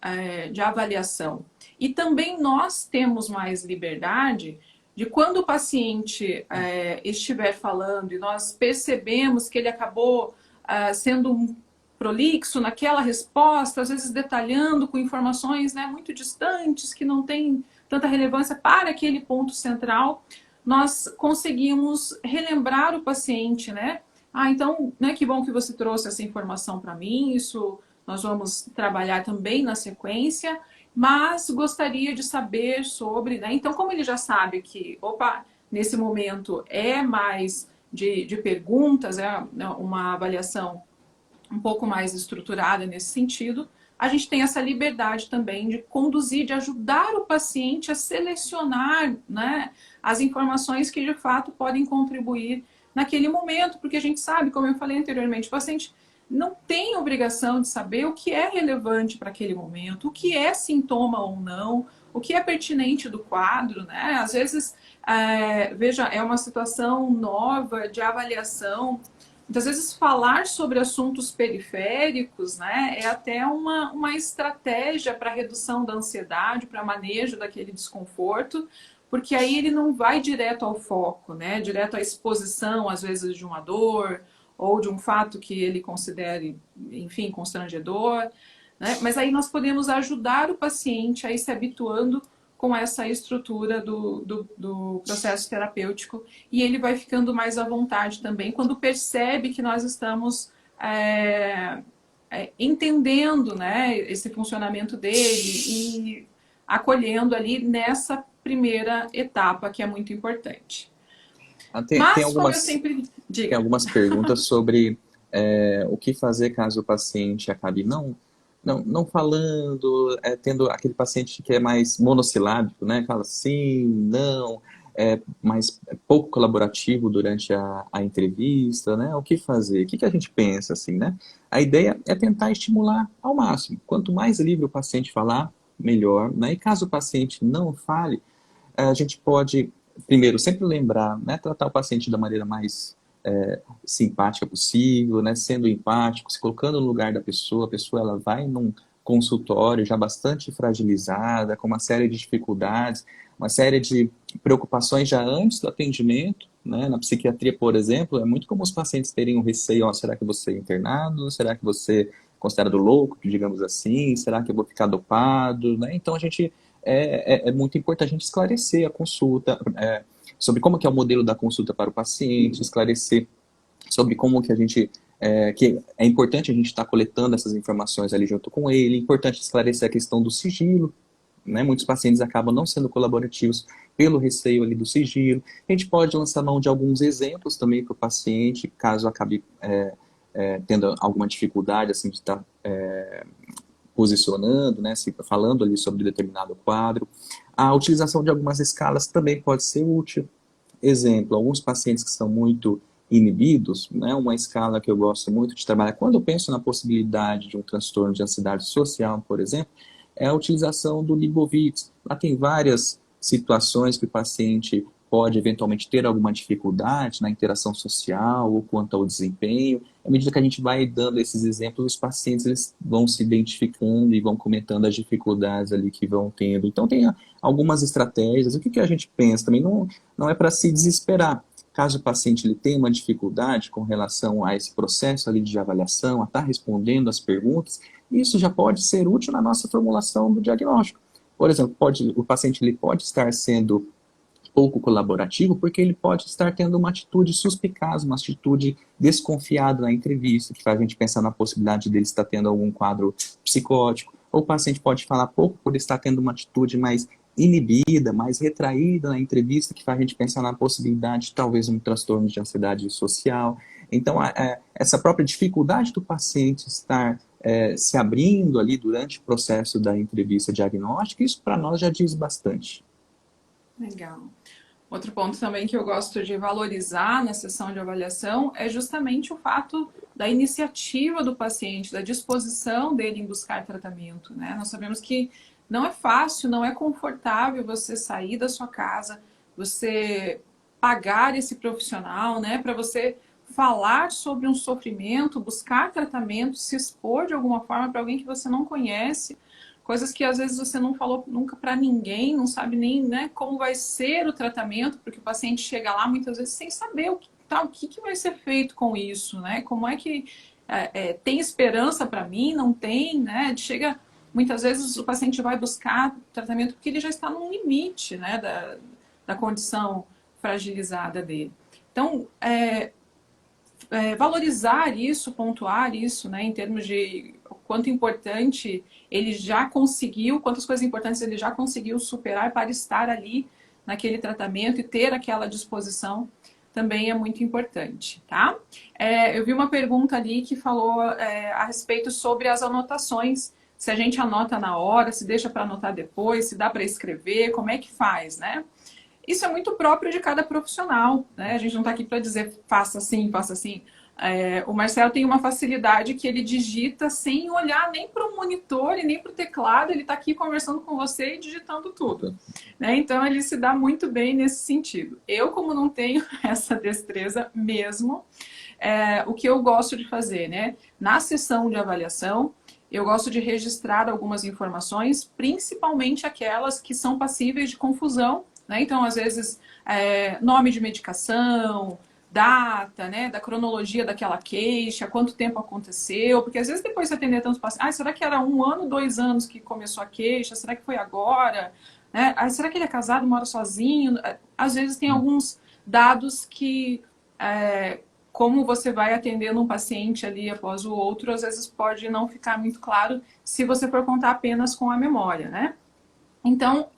de avaliação. E também nós temos mais liberdade de quando o paciente estiver falando e nós percebemos que ele acabou sendo um prolixo naquela resposta, às vezes detalhando com informações, né, muito distantes, que não têm tanta relevância para aquele ponto central, nós conseguimos relembrar o paciente, né? Então, né, que bom que você trouxe essa informação para mim, isso nós vamos trabalhar também na sequência, mas gostaria de saber sobre, né? Então, como ele já sabe que, nesse momento é mais de perguntas, é uma avaliação um pouco mais estruturada nesse sentido, a gente tem essa liberdade também de conduzir, de ajudar o paciente a selecionar, né, as informações que de fato podem contribuir naquele momento, porque a gente sabe, como eu falei anteriormente, o paciente não tem obrigação de saber o que é relevante para aquele momento, o que é sintoma ou não, o que é pertinente do quadro, né? Às vezes, veja, é uma situação nova de avaliação. Muitas vezes falar sobre assuntos periféricos, né, é até uma estratégia para redução da ansiedade, para manejo daquele desconforto, porque aí ele não vai direto ao foco, né, direto à exposição, às vezes, de uma dor ou de um fato que ele considere, enfim, constrangedor, né? Mas aí nós podemos ajudar o paciente a ir se habituando com essa estrutura do processo terapêutico e ele vai ficando mais à vontade também quando percebe que nós estamos entendendo, né, esse funcionamento dele e acolhendo ali nessa primeira etapa que é muito importante. Tem Mas, como eu algumas, sempre tem digo, algumas perguntas sobre o que fazer caso o paciente acabe não falando, tendo aquele paciente que é mais monossilábico, né? Fala sim, não, mais pouco colaborativo durante a entrevista, né? O que fazer? O que a gente pensa, assim, né? A ideia é tentar estimular ao máximo. Quanto mais livre o paciente falar, melhor, né? E caso o paciente não fale, a gente pode, primeiro, sempre lembrar, né? Tratar o paciente da maneira mais simpática possível, né, sendo empático, se colocando no lugar da pessoa, a pessoa ela vai num consultório já bastante fragilizada, com uma série de dificuldades, uma série de preocupações já antes do atendimento, né, na psiquiatria, por exemplo, é muito comum os pacientes terem um receio, será que eu vou ser internado, será que vou ser considerado louco, digamos assim, será que eu vou ficar dopado, né, então a gente, é muito importante a gente esclarecer a consulta, sobre como que é o modelo da consulta para o paciente, esclarecer sobre como que a gente, que é importante a gente estar coletando essas informações ali junto com ele, é importante esclarecer a questão do sigilo, né? Muitos pacientes acabam não sendo colaborativos pelo receio ali do sigilo. A gente pode lançar mão de alguns exemplos também para o paciente, caso acabe tendo alguma dificuldade assim, de estar posicionando, né, falando ali sobre determinado quadro. A utilização de algumas escalas também pode ser útil. Exemplo, alguns pacientes que são muito inibidos, né, uma escala que eu gosto muito de trabalhar, quando eu penso na possibilidade de um transtorno de ansiedade social, por exemplo, é a utilização do Leibovitz. Lá tem várias situações que o paciente pode eventualmente ter alguma dificuldade na interação social ou quanto ao desempenho. À medida que a gente vai dando esses exemplos, os pacientes eles vão se identificando e vão comentando as dificuldades ali que vão tendo. Então tem algumas estratégias. O que a gente pensa também não é para se desesperar. caso o paciente ele tenha uma dificuldade com relação a esse processo ali de avaliação, a estar respondendo as perguntas, isso já pode ser útil na nossa formulação do diagnóstico. Por exemplo, o paciente ele pode estar sendo pouco colaborativo porque ele pode estar tendo uma atitude suspicaz, uma atitude desconfiada na entrevista, que faz a gente pensar na possibilidade dele estar tendo algum quadro psicótico. Ou o paciente pode falar pouco por estar tendo uma atitude mais inibida, mais retraída na entrevista, que faz a gente pensar na possibilidade de talvez um transtorno de ansiedade social. Então, essa própria dificuldade do paciente estar se abrindo ali durante o processo da entrevista diagnóstica, isso para nós já diz bastante. Legal. Outro ponto também que eu gosto de valorizar na sessão de avaliação é justamente o fato da iniciativa do paciente, da disposição dele em buscar tratamento, né? Nós sabemos que não é fácil, não é confortável você sair da sua casa, você pagar esse profissional, né, para você falar sobre um sofrimento, buscar tratamento, se expor de alguma forma para alguém que você não conhece. Coisas que às vezes você não falou nunca para ninguém, não sabe nem, né, como vai ser o tratamento, porque o paciente chega lá muitas vezes sem saber o que vai ser feito com isso, né? Como é que tem esperança para mim? Não tem, né? Chega, muitas vezes o paciente vai buscar tratamento porque ele já está no limite, né, da condição fragilizada dele. Então, valorizar isso, pontuar isso, né, em termos de o quanto importante ele já conseguiu, quantas coisas importantes ele já conseguiu superar para estar ali naquele tratamento e ter aquela disposição também é muito importante, tá? Eu vi uma pergunta ali que falou a respeito sobre as anotações, se a gente anota na hora, se deixa para anotar depois, se dá para escrever, como é que faz, né? Isso é muito próprio de cada profissional, né? A gente não está aqui para dizer faça assim, faça assim. O Marcelo tem uma facilidade que ele digita sem olhar nem para o monitor e nem para o teclado, ele está aqui conversando com você e digitando tudo, né? Então ele se dá muito bem nesse sentido. Eu, como não tenho essa destreza mesmo, o que eu gosto de fazer, né? Na sessão de avaliação, eu gosto de registrar algumas informações, principalmente aquelas que são passíveis de confusão, né? Então, às vezes, nome de medicação, data, né, da cronologia daquela queixa, quanto tempo aconteceu, porque às vezes depois você atender tantos pacientes, será que era 1 ano, 2 anos que começou a queixa? Será que foi agora? Né? Será que ele é casado, mora sozinho? Às vezes tem alguns dados que, como você vai atendendo um paciente ali após o outro, às vezes pode não ficar muito claro se você for contar apenas com a memória, né? Então,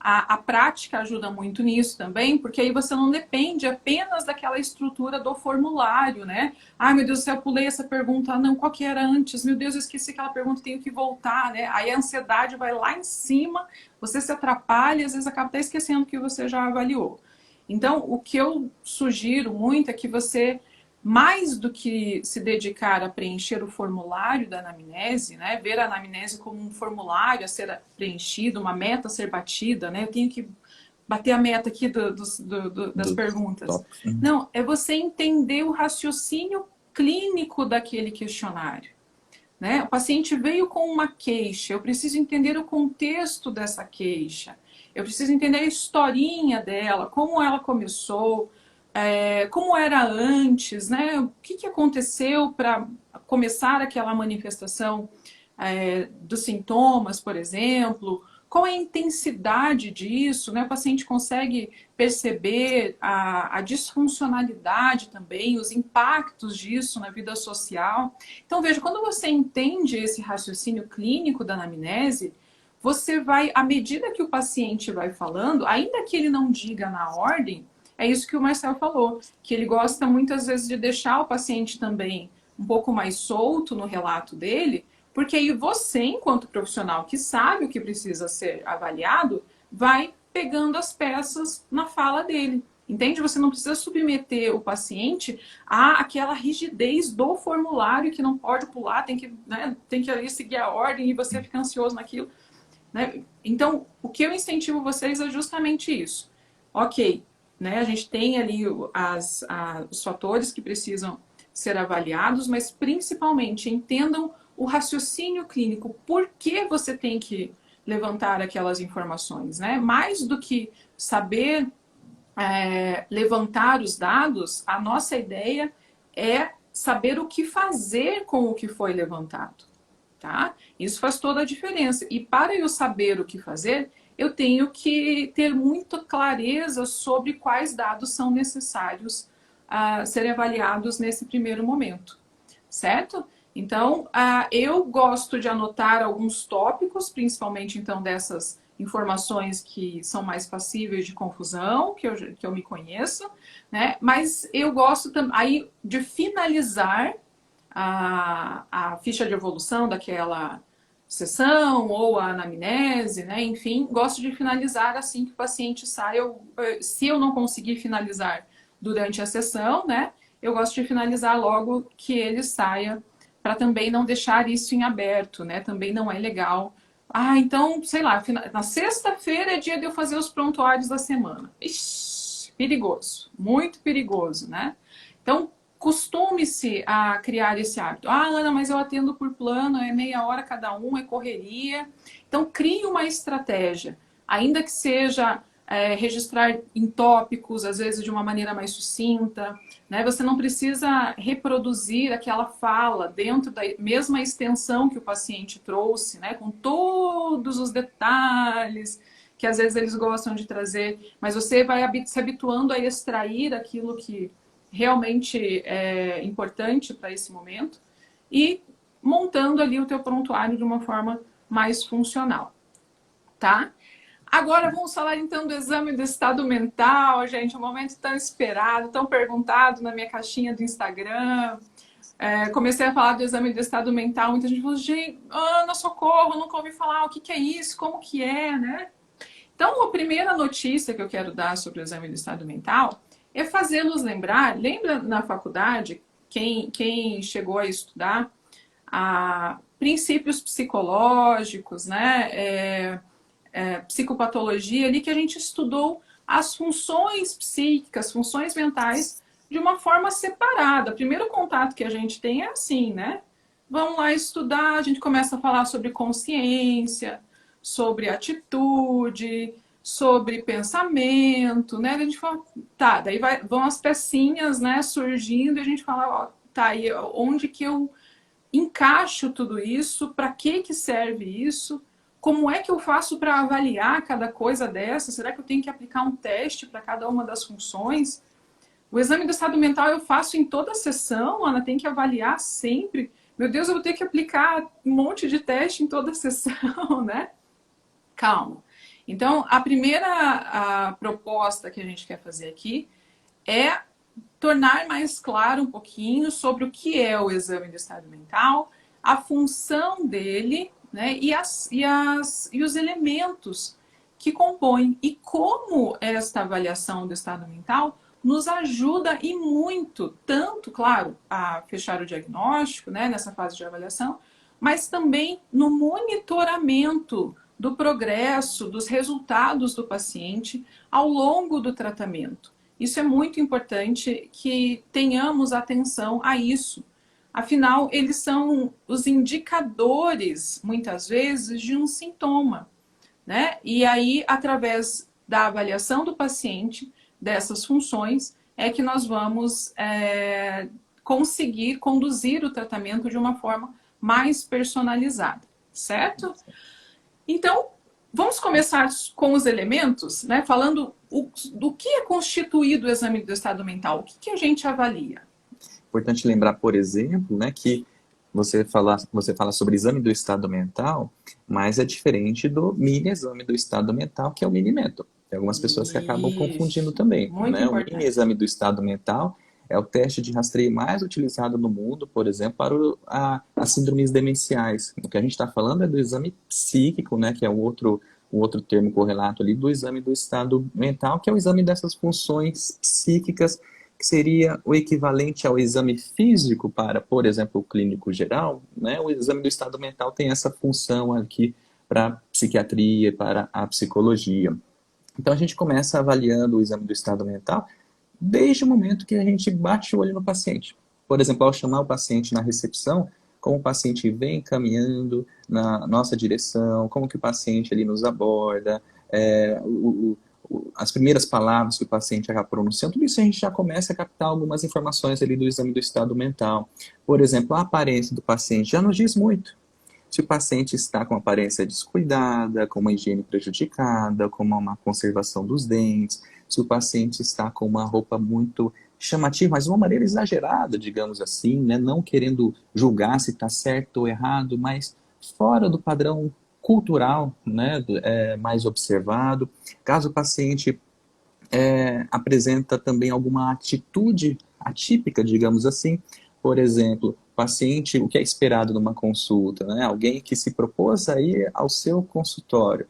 a prática ajuda muito nisso também, porque aí você não depende apenas daquela estrutura do formulário, né? Ai, meu Deus do céu, eu pulei essa pergunta. Ah, não, qual que era antes? Meu Deus, eu esqueci aquela pergunta, tenho que voltar, né? Aí a ansiedade vai lá em cima, você se atrapalha e às vezes acaba até esquecendo que você já avaliou. Então, o que eu sugiro muito é que você, mais do que se dedicar a preencher o formulário da anamnese, né, ver a anamnese como um formulário a ser preenchido, uma meta a ser batida, né, eu tenho que bater a meta aqui das perguntas. Não, é você entender o raciocínio clínico daquele questionário. Né? O paciente veio com uma queixa, eu preciso entender o contexto dessa queixa, eu preciso entender a historinha dela, como ela começou, como era antes, né? O que aconteceu para começar aquela manifestação dos sintomas, por exemplo, qual é a intensidade disso, né? O paciente consegue perceber a disfuncionalidade também, os impactos disso na vida social. Então, veja, quando você entende esse raciocínio clínico da anamnese, você vai, à medida que o paciente vai falando, ainda que ele não diga na ordem, é isso que o Marcel falou, que ele gosta muitas vezes de deixar o paciente também um pouco mais solto no relato dele, porque aí você, enquanto profissional que sabe o que precisa ser avaliado, vai pegando as peças na fala dele. Entende? Você não precisa submeter o paciente a aquela rigidez do formulário que não pode pular, tem que ali seguir a ordem e você fica ansioso naquilo. Né? Então, o que eu incentivo vocês é justamente isso. Ok, né? A gente tem ali os fatores que precisam ser avaliados, mas principalmente entendam o raciocínio clínico, por que você tem que levantar aquelas informações, né? Mais do que saber levantar os dados, a nossa ideia é saber o que fazer com o que foi levantado, tá? Isso faz toda a diferença. E para eu saber o que fazer, eu tenho que ter muita clareza sobre quais dados são necessários serem avaliados nesse primeiro momento, certo? Então, eu gosto de anotar alguns tópicos, principalmente então dessas informações que são mais passíveis de confusão, que eu me conheço, né? Mas eu gosto aí de finalizar a ficha de evolução daquela sessão ou a anamnese, né? Enfim, gosto de finalizar assim que o paciente sai. Se eu não conseguir finalizar durante a sessão, né? Eu gosto de finalizar logo que ele saia, para também não deixar isso em aberto, né? Também não é legal. Então, sei lá, na sexta-feira é dia de eu fazer os prontuários da semana. Ixi, perigoso, muito perigoso, né? Então, costume-se a criar esse hábito. Ana, mas eu atendo por plano, é meia hora cada um, é correria. Então, crie uma estratégia, ainda que seja registrar em tópicos, às vezes de uma maneira mais sucinta, né? Você não precisa reproduzir aquela fala dentro da mesma extensão que o paciente trouxe, né? Com todos os detalhes que às vezes eles gostam de trazer, mas você vai se habituando a extrair aquilo que realmente é importante para esse momento e montando ali o teu prontuário de uma forma mais funcional, tá? Agora vamos falar então do exame do estado mental, gente, um momento tão esperado, tão perguntado na minha caixinha do Instagram. Comecei a falar do exame do estado mental, muita gente falou, gente, Ana, socorro, nunca ouvi falar, o que que é isso, como que é, né? Então, a primeira notícia que eu quero dar sobre o exame do estado mental é fazê-los lembrar, lembra na faculdade, quem chegou a estudar, princípios psicológicos, né? Psicopatologia ali, que a gente estudou as funções psíquicas, funções mentais, de uma forma separada. O primeiro contato que a gente tem é assim, né? Vamos lá estudar, a gente começa a falar sobre consciência, sobre atitude, sobre pensamento, né? A gente fala, tá, daí vão as pecinhas, né, surgindo e a gente fala, ó, tá, e onde que eu encaixo tudo isso, para que serve isso? Como é que eu faço para avaliar cada coisa dessa? Será que eu tenho que aplicar um teste para cada uma das funções? O exame do estado mental eu faço em toda a sessão, Ana, tem que avaliar sempre. Meu Deus, eu vou ter que aplicar um monte de teste em toda a sessão, né? Calma. Então, a primeira proposta que a gente quer fazer aqui é tornar mais claro um pouquinho sobre o que é o exame do estado mental, a função dele, né, e os elementos que compõem e como esta avaliação do estado mental nos ajuda e muito, tanto, claro, a fechar o diagnóstico, né, nessa fase de avaliação, mas também no monitoramento do progresso, dos resultados do paciente ao longo do tratamento. Isso é muito importante que tenhamos atenção a isso. Afinal, eles são os indicadores, muitas vezes, de um sintoma, né? E aí, através da avaliação do paciente, dessas funções, é que nós vamos conseguir conduzir o tratamento de uma forma mais personalizada, certo? Então, vamos começar com os elementos, né? Falando do que é constituído o exame do estado mental, o que a gente avalia? Importante lembrar, por exemplo, né, que você fala sobre exame do estado mental, mas é diferente do mini exame do estado mental, que é o mini-mental. Tem algumas pessoas que acabam confundindo também, muito né? O mini exame do estado mental é o teste de rastreio mais utilizado no mundo, por exemplo, para as síndromes demenciais. O que a gente está falando é do exame psíquico, né, que é o outro termo correlato ali, do exame do estado mental, que é o exame dessas funções psíquicas, que seria o equivalente ao exame físico para, por exemplo, o clínico geral, né? O exame do estado mental tem essa função aqui para a psiquiatria, para a psicologia. Então a gente começa avaliando o exame do estado mental desde o momento que a gente bate o olho no paciente. Por exemplo, ao chamar o paciente na recepção, como o paciente vem caminhando na nossa direção, como que o paciente ali nos aborda, as primeiras palavras que o paciente acaba pronunciando, tudo isso a gente já começa a captar algumas informações ali do exame do estado mental. Por exemplo, a aparência do paciente já nos diz muito. Se o paciente está com a aparência descuidada, com uma higiene prejudicada, com uma má conservação dos dentes, se o paciente está com uma roupa muito chamativa, mas de uma maneira exagerada, digamos assim, né? Não querendo julgar se está certo ou errado, mas fora do padrão cultural, né? Mais observado. Caso o paciente apresenta também alguma atitude atípica, digamos assim. Por exemplo, paciente, o que é esperado numa consulta, né? Alguém que se propôs a ir ao seu consultório,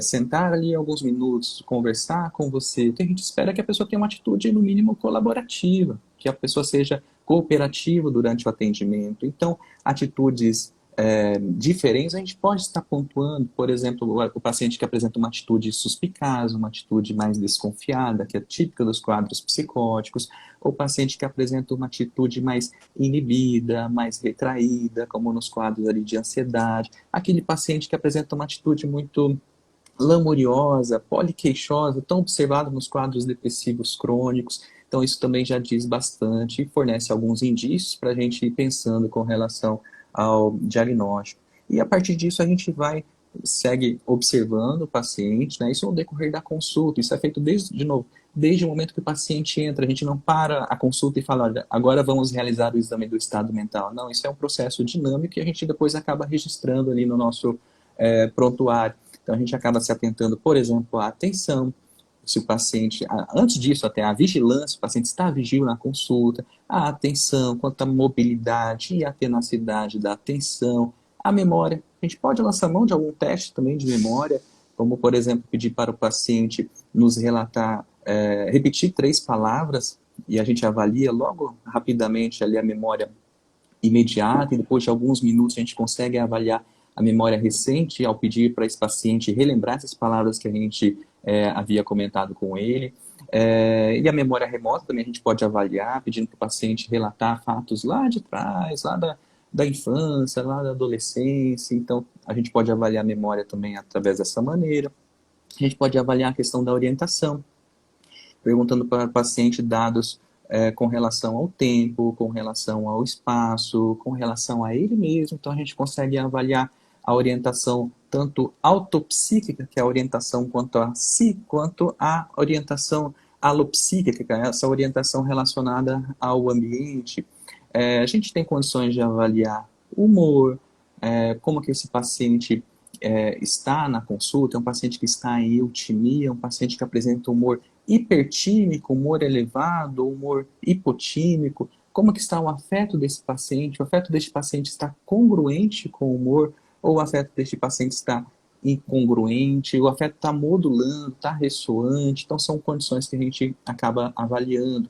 sentar ali alguns minutos, conversar com você. O que a gente espera é que a pessoa tenha uma atitude, no mínimo, colaborativa, que a pessoa seja cooperativa durante o atendimento. Então, atitudes diferentes, a gente pode estar pontuando, por exemplo, o paciente que apresenta uma atitude suspicaz, uma atitude mais desconfiada, que é típica dos quadros psicóticos, ou o paciente que apresenta uma atitude mais inibida, mais retraída, como nos quadros ali de ansiedade, aquele paciente que apresenta uma atitude muito lamuriosa, poliqueixosa, tão observado nos quadros depressivos crônicos. Então isso também já diz bastante e fornece alguns indícios para a gente ir pensando com relação ao diagnóstico. E a partir disso a gente segue observando o paciente, né? Isso no decorrer da consulta, isso é feito desde o momento que o paciente entra, a gente não para a consulta e fala, olha, agora vamos realizar o exame do estado mental. Não, isso é um processo dinâmico e a gente depois acaba registrando ali no nosso prontuário. Então a gente acaba se atentando, por exemplo, à atenção, se o paciente, antes disso até a vigilância, o paciente está vigil na consulta, a atenção, quanto à mobilidade e a tenacidade da atenção, a memória. A gente pode lançar mão de algum teste também de memória, como, por exemplo, pedir para o paciente nos relatar, repetir 3 palavras, e a gente avalia logo rapidamente ali a memória imediata, e depois de alguns minutos a gente consegue avaliar a memória recente ao pedir para esse paciente relembrar essas palavras que a gente havia comentado com ele. E a memória remota também a gente pode avaliar, pedindo para o paciente relatar fatos lá de trás, lá da infância, lá da adolescência. Então, a gente pode avaliar a memória também através dessa maneira. A gente pode avaliar a questão da orientação, perguntando para o paciente dados com relação ao tempo, com relação ao espaço, com relação a ele mesmo. Então, a gente consegue avaliar a orientação tanto autopsíquica, que é a orientação quanto a orientação alopsíquica, que é essa orientação relacionada ao ambiente. A gente tem condições de avaliar o humor, como que esse paciente está na consulta, é um paciente que está em eutimia, é um paciente que apresenta humor hipertímico, humor elevado, humor hipotímico, como que está o afeto desse paciente, o afeto desse paciente está congruente com o humor, ou o afeto deste paciente está incongruente, o afeto está modulando, está ressoante. Então são condições que a gente acaba avaliando.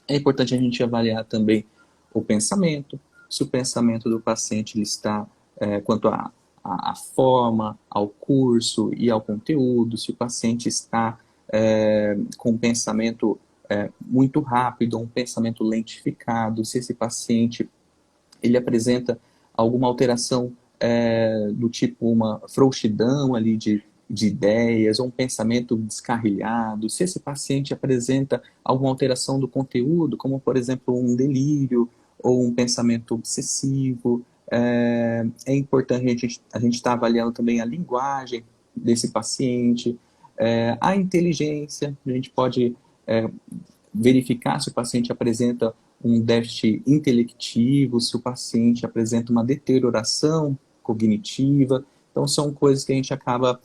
É importante a gente avaliar também o pensamento, se o pensamento do paciente ele está quanto à forma, ao curso e ao conteúdo, se o paciente está com um pensamento muito rápido, um pensamento lentificado, se esse paciente ele apresenta alguma alteração do tipo uma frouxidão ali de ideias, ou um pensamento descarrilhado, se esse paciente apresenta alguma alteração do conteúdo, como por exemplo um delírio ou um pensamento obsessivo, é importante a gente estar avaliando também a linguagem desse paciente, a inteligência, a gente pode verificar se o paciente apresenta um déficit intelectivo, se o paciente apresenta uma deterioração cognitiva. Então, são coisas que a gente acaba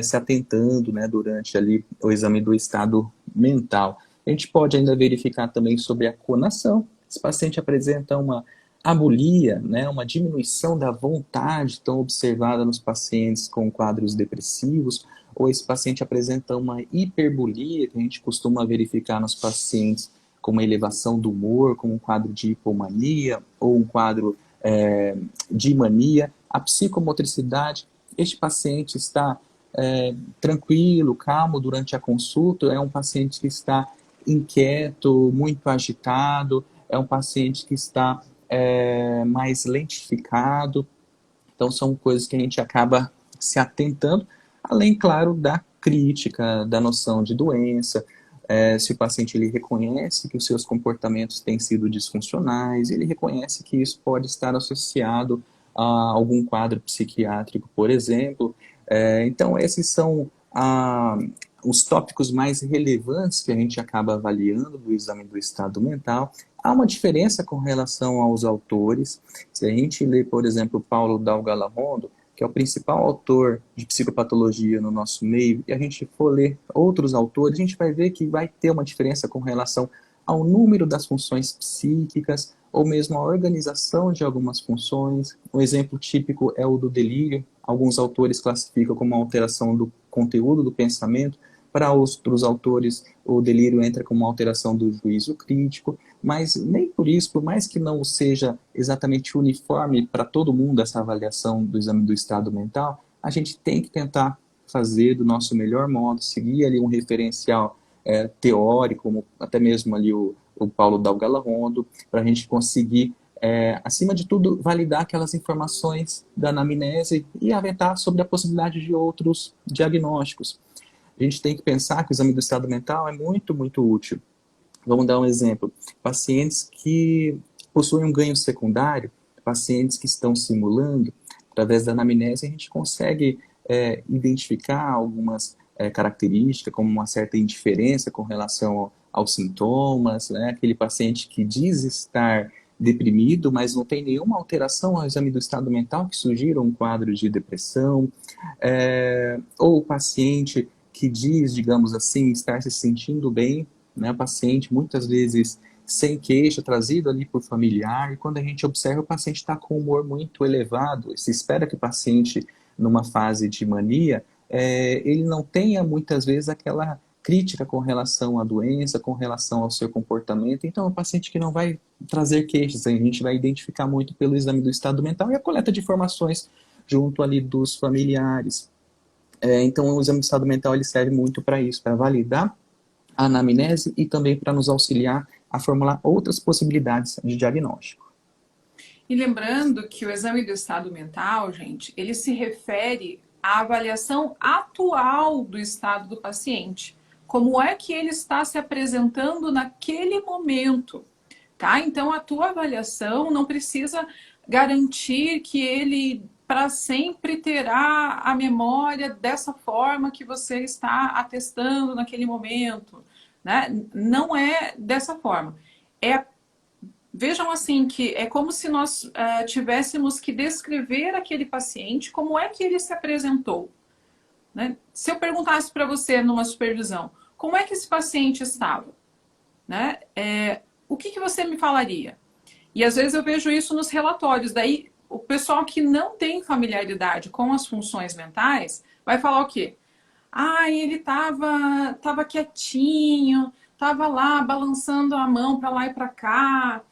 se atentando, né, durante ali o exame do estado mental. A gente pode ainda verificar também sobre a conação. Esse paciente apresenta uma abulia, né, uma diminuição da vontade tão observada nos pacientes com quadros depressivos, ou esse paciente apresenta uma hiperbolia, que a gente costuma verificar nos pacientes com uma elevação do humor, como um quadro de hipomania ou um quadro de mania. A psicomotricidade, este paciente está tranquilo, calmo durante a consulta, é um paciente que está inquieto, muito agitado, é um paciente que está mais lentificado. Então são coisas que a gente acaba se atentando, além, claro, da crítica da noção de doença, se o paciente ele reconhece que os seus comportamentos têm sido disfuncionais, ele reconhece que isso pode estar associado a algum quadro psiquiátrico, por exemplo. Então, esses são os tópicos mais relevantes que a gente acaba avaliando do exame do estado mental. Há uma diferença com relação aos autores. Se a gente lê, por exemplo, Paulo Dalgalarrondo, que é o principal autor de psicopatologia no nosso meio, e a gente for ler outros autores, a gente vai ver que vai ter uma diferença com relação ao número das funções psíquicas, ou mesmo a organização de algumas funções. Um exemplo típico é o do delírio. Alguns autores classificam como uma alteração do conteúdo do pensamento, para outros autores o delírio entra como uma alteração do juízo crítico, mas nem por isso, por mais que não seja exatamente uniforme para todo mundo essa avaliação do exame do estado mental, a gente tem que tentar fazer do nosso melhor modo, seguir ali um referencial teórico, como até mesmo ali o Paulo Dalgalarrondo, para a gente conseguir, acima de tudo, validar aquelas informações da anamnese e aventar sobre a possibilidade de outros diagnósticos. A gente tem que pensar que o exame do estado mental é muito, muito útil. Vamos dar um exemplo. Pacientes que possuem um ganho secundário, pacientes que estão simulando, através da anamnese a gente consegue identificar algumas características, como uma certa indiferença com relação aos sintomas, né? Aquele paciente que diz estar deprimido, mas não tem nenhuma alteração ao exame do estado mental que sugira um quadro de depressão, ou o paciente que diz, digamos assim, estar se sentindo bem, né? O paciente muitas vezes sem queixa, trazido ali por familiar, e quando a gente observa o paciente está com humor muito elevado, se espera que o paciente, numa fase de mania, ele não tenha muitas vezes aquela crítica com relação à doença, com relação ao seu comportamento. Então, é um paciente que não vai trazer queixas, a gente vai identificar muito pelo exame do estado mental e a coleta de informações junto ali dos familiares. Então, o exame do estado mental ele serve muito para isso, para validar a anamnese e também para nos auxiliar a formular outras possibilidades de diagnóstico. E lembrando que o exame do estado mental, gente, ele se refere à avaliação atual do estado do paciente. Como é que ele está se apresentando naquele momento, tá? Então, a tua avaliação não precisa garantir que ele para sempre terá a memória dessa forma que você está atestando naquele momento, né? Não é dessa forma. Vejam assim que é como se nós tivéssemos que descrever aquele paciente, como é que ele se apresentou, né? Se eu perguntasse para você numa supervisão, como é que esse paciente estava, né? O que você me falaria? E às vezes eu vejo isso nos relatórios. Daí o pessoal que não tem familiaridade com as funções mentais vai falar o quê? Ele tava quietinho, tava lá balançando a mão para lá e para cá.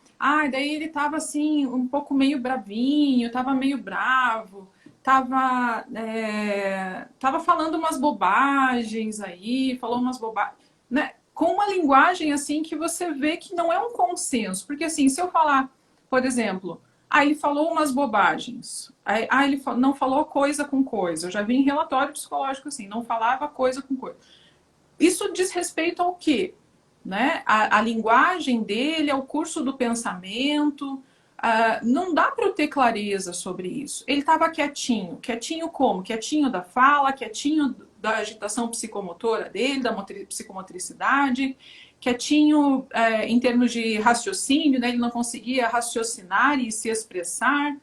Daí ele tava assim, um pouco meio bravinho, tava meio bravo, tava falando umas bobagens aí, falou umas bobagens, né? Com uma linguagem assim que você vê que não é um consenso. Porque assim, se eu falar, por exemplo, ele falou umas bobagens, ele não falou coisa com coisa. Eu já vi em relatório psicológico assim, não falava coisa com coisa. Isso diz respeito ao quê? Né? A linguagem dele, ao curso do pensamento, não dá para eu ter clareza sobre isso. Ele estava quietinho. Quietinho como? Quietinho da fala, quietinho da agitação psicomotora dele, da psicomotricidade, quietinho em termos de raciocínio, né? Ele não conseguia raciocinar e se expressar.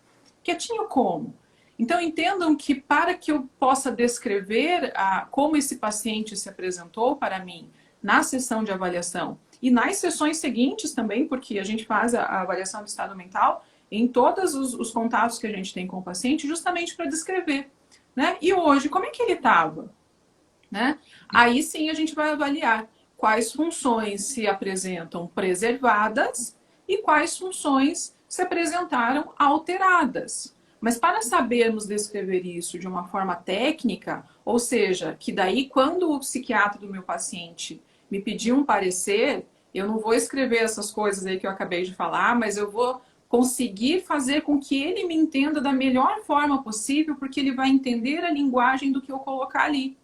Quietinho como? Então, entendam que para que eu possa descrever como esse paciente se apresentou para mim na sessão de avaliação e nas sessões seguintes também, porque a gente faz a avaliação do estado mental em todos os contatos que a gente tem com o paciente, justamente para descrever, né? E hoje, como é que ele estava? Né? Aí sim a gente vai avaliar quais funções se apresentam preservadas e quais funções se apresentaram alteradas. Mas para sabermos descrever isso de uma forma técnica, ou seja, que daí quando o psiquiatra do meu paciente me pedir um parecer, eu não vou escrever essas coisas aí que eu acabei de falar, mas eu vou conseguir fazer com que ele me entenda da melhor forma possível, porque ele vai entender a linguagem do que eu colocar ali.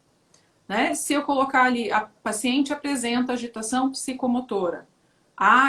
né? Se eu colocar ali, a paciente apresenta agitação psicomotora.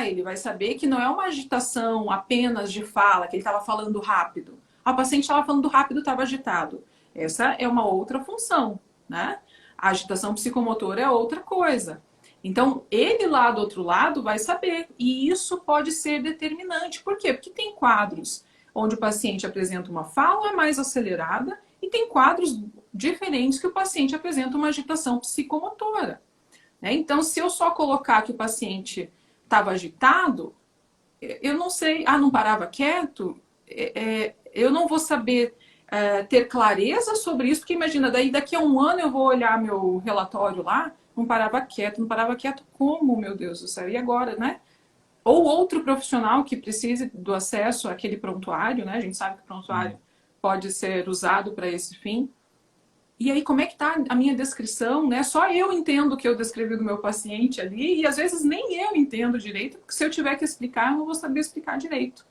Ele vai saber que não é uma agitação apenas de fala, que ele estava falando rápido. A paciente estava falando rápido, estava agitado. Essa é uma outra função, né? A agitação psicomotora é outra coisa. Então, ele lá do outro lado vai saber. E isso pode ser determinante. Por quê? Porque tem quadros onde o paciente apresenta uma fala mais acelerada e tem quadros diferentes que o paciente apresenta uma agitação psicomotora, né? Então, se eu só colocar que o paciente estava agitado, eu não sei, não parava quieto, eu não vou saber ter clareza sobre isso, porque imagina, daqui a um ano eu vou olhar meu relatório lá, não parava quieto como, meu Deus do céu, e agora, né? Ou outro profissional que precise do acesso àquele prontuário, né? A gente sabe que o prontuário pode ser usado para esse fim. E aí, como é que tá a minha descrição, né? Só eu entendo o que eu descrevi do meu paciente ali, e às vezes nem eu entendo direito, porque se eu tiver que explicar, eu não vou saber explicar direito,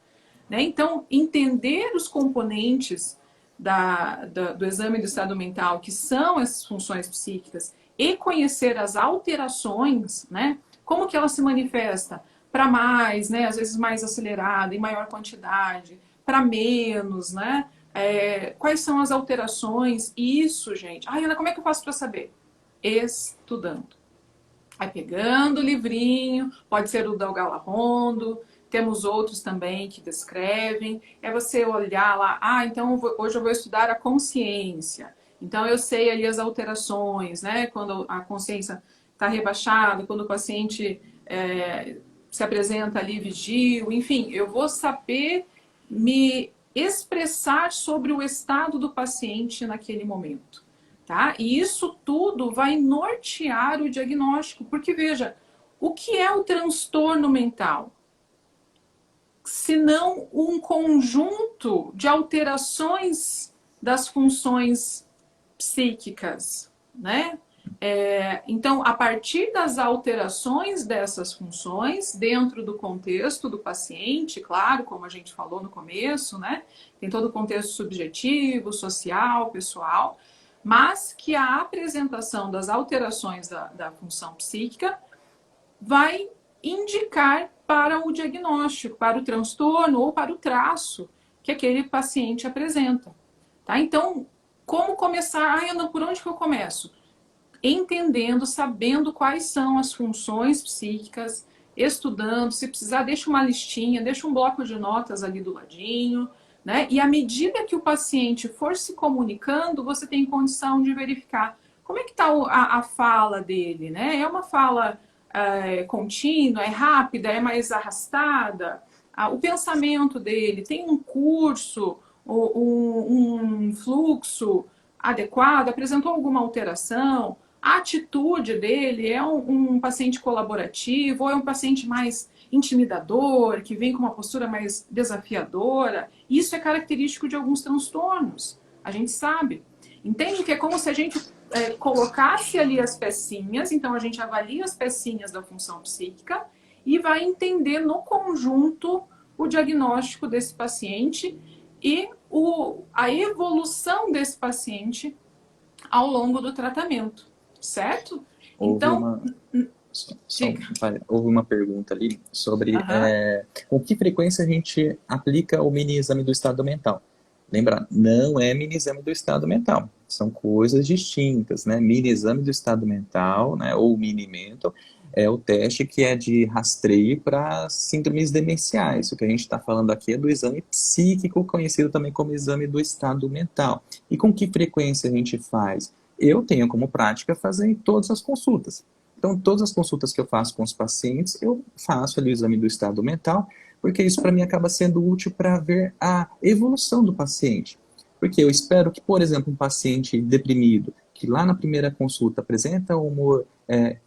né? Então, entender os componentes do exame do estado mental, que são essas funções psíquicas, e conhecer as alterações, né? Como que ela se manifesta para mais, né? Às vezes mais acelerada, em maior quantidade, para menos, né? Quais são as alterações? Isso, gente. Ana, como é que eu faço para saber? Estudando. Aí pegando o livrinho, pode ser o Del Galarrondo, temos outros também que descrevem. É você olhar lá, então hoje eu vou estudar a consciência. Então eu sei ali as alterações, né? Quando a consciência está rebaixada, quando o paciente se apresenta ali vigílio, enfim, eu vou saber me expressar sobre o estado do paciente naquele momento. Tá? E isso tudo vai nortear o diagnóstico, porque veja, o que é o transtorno mental? Se não um conjunto de alterações das funções psíquicas, né? Então, a partir das alterações dessas funções, dentro do contexto do paciente, claro, como a gente falou no começo, né? Tem todo o contexto subjetivo, social, pessoal, mas que a apresentação das alterações da função psíquica vai indicar para o diagnóstico, para o transtorno ou para o traço que aquele paciente apresenta. Tá? Então, como começar? Ana, por onde que eu começo? Entendendo, sabendo quais são as funções psíquicas, estudando, se precisar, deixa uma listinha, deixa um bloco de notas ali do ladinho, né? E à medida que o paciente for se comunicando, você tem condição de verificar como é que está a fala dele, né? É uma fala contínua, é rápida, é mais arrastada? O pensamento dele tem um curso, um fluxo adequado? Apresentou alguma alteração? A atitude dele é um paciente colaborativo ou é um paciente mais intimidador, que vem com uma postura mais desafiadora? Isso é característico de alguns transtornos, a gente sabe. Entende que é como se a gente colocasse ali as pecinhas, então a gente avalia as pecinhas da função psíquica e vai entender no conjunto o diagnóstico desse paciente e a evolução desse paciente ao longo do tratamento, certo? Houve Então, uma, houve uma pergunta ali sobre com que frequência a gente aplica o mini exame do estado mental. Lembra, não é mini exame do estado mental, são coisas distintas, né? Mini exame do estado mental, né, ou mini mental, é o teste que é de rastreio para síndromes demenciais. O que a gente está falando aqui é do exame psíquico, conhecido também como exame do estado mental. E com que frequência a gente faz? Eu tenho como prática fazer em todas as consultas. Então, todas as consultas que eu faço com os pacientes, eu faço ali o exame do estado mental, porque isso para mim acaba sendo útil para ver a evolução do paciente. Porque eu espero que, por exemplo, um paciente deprimido, que lá na primeira consulta apresenta humor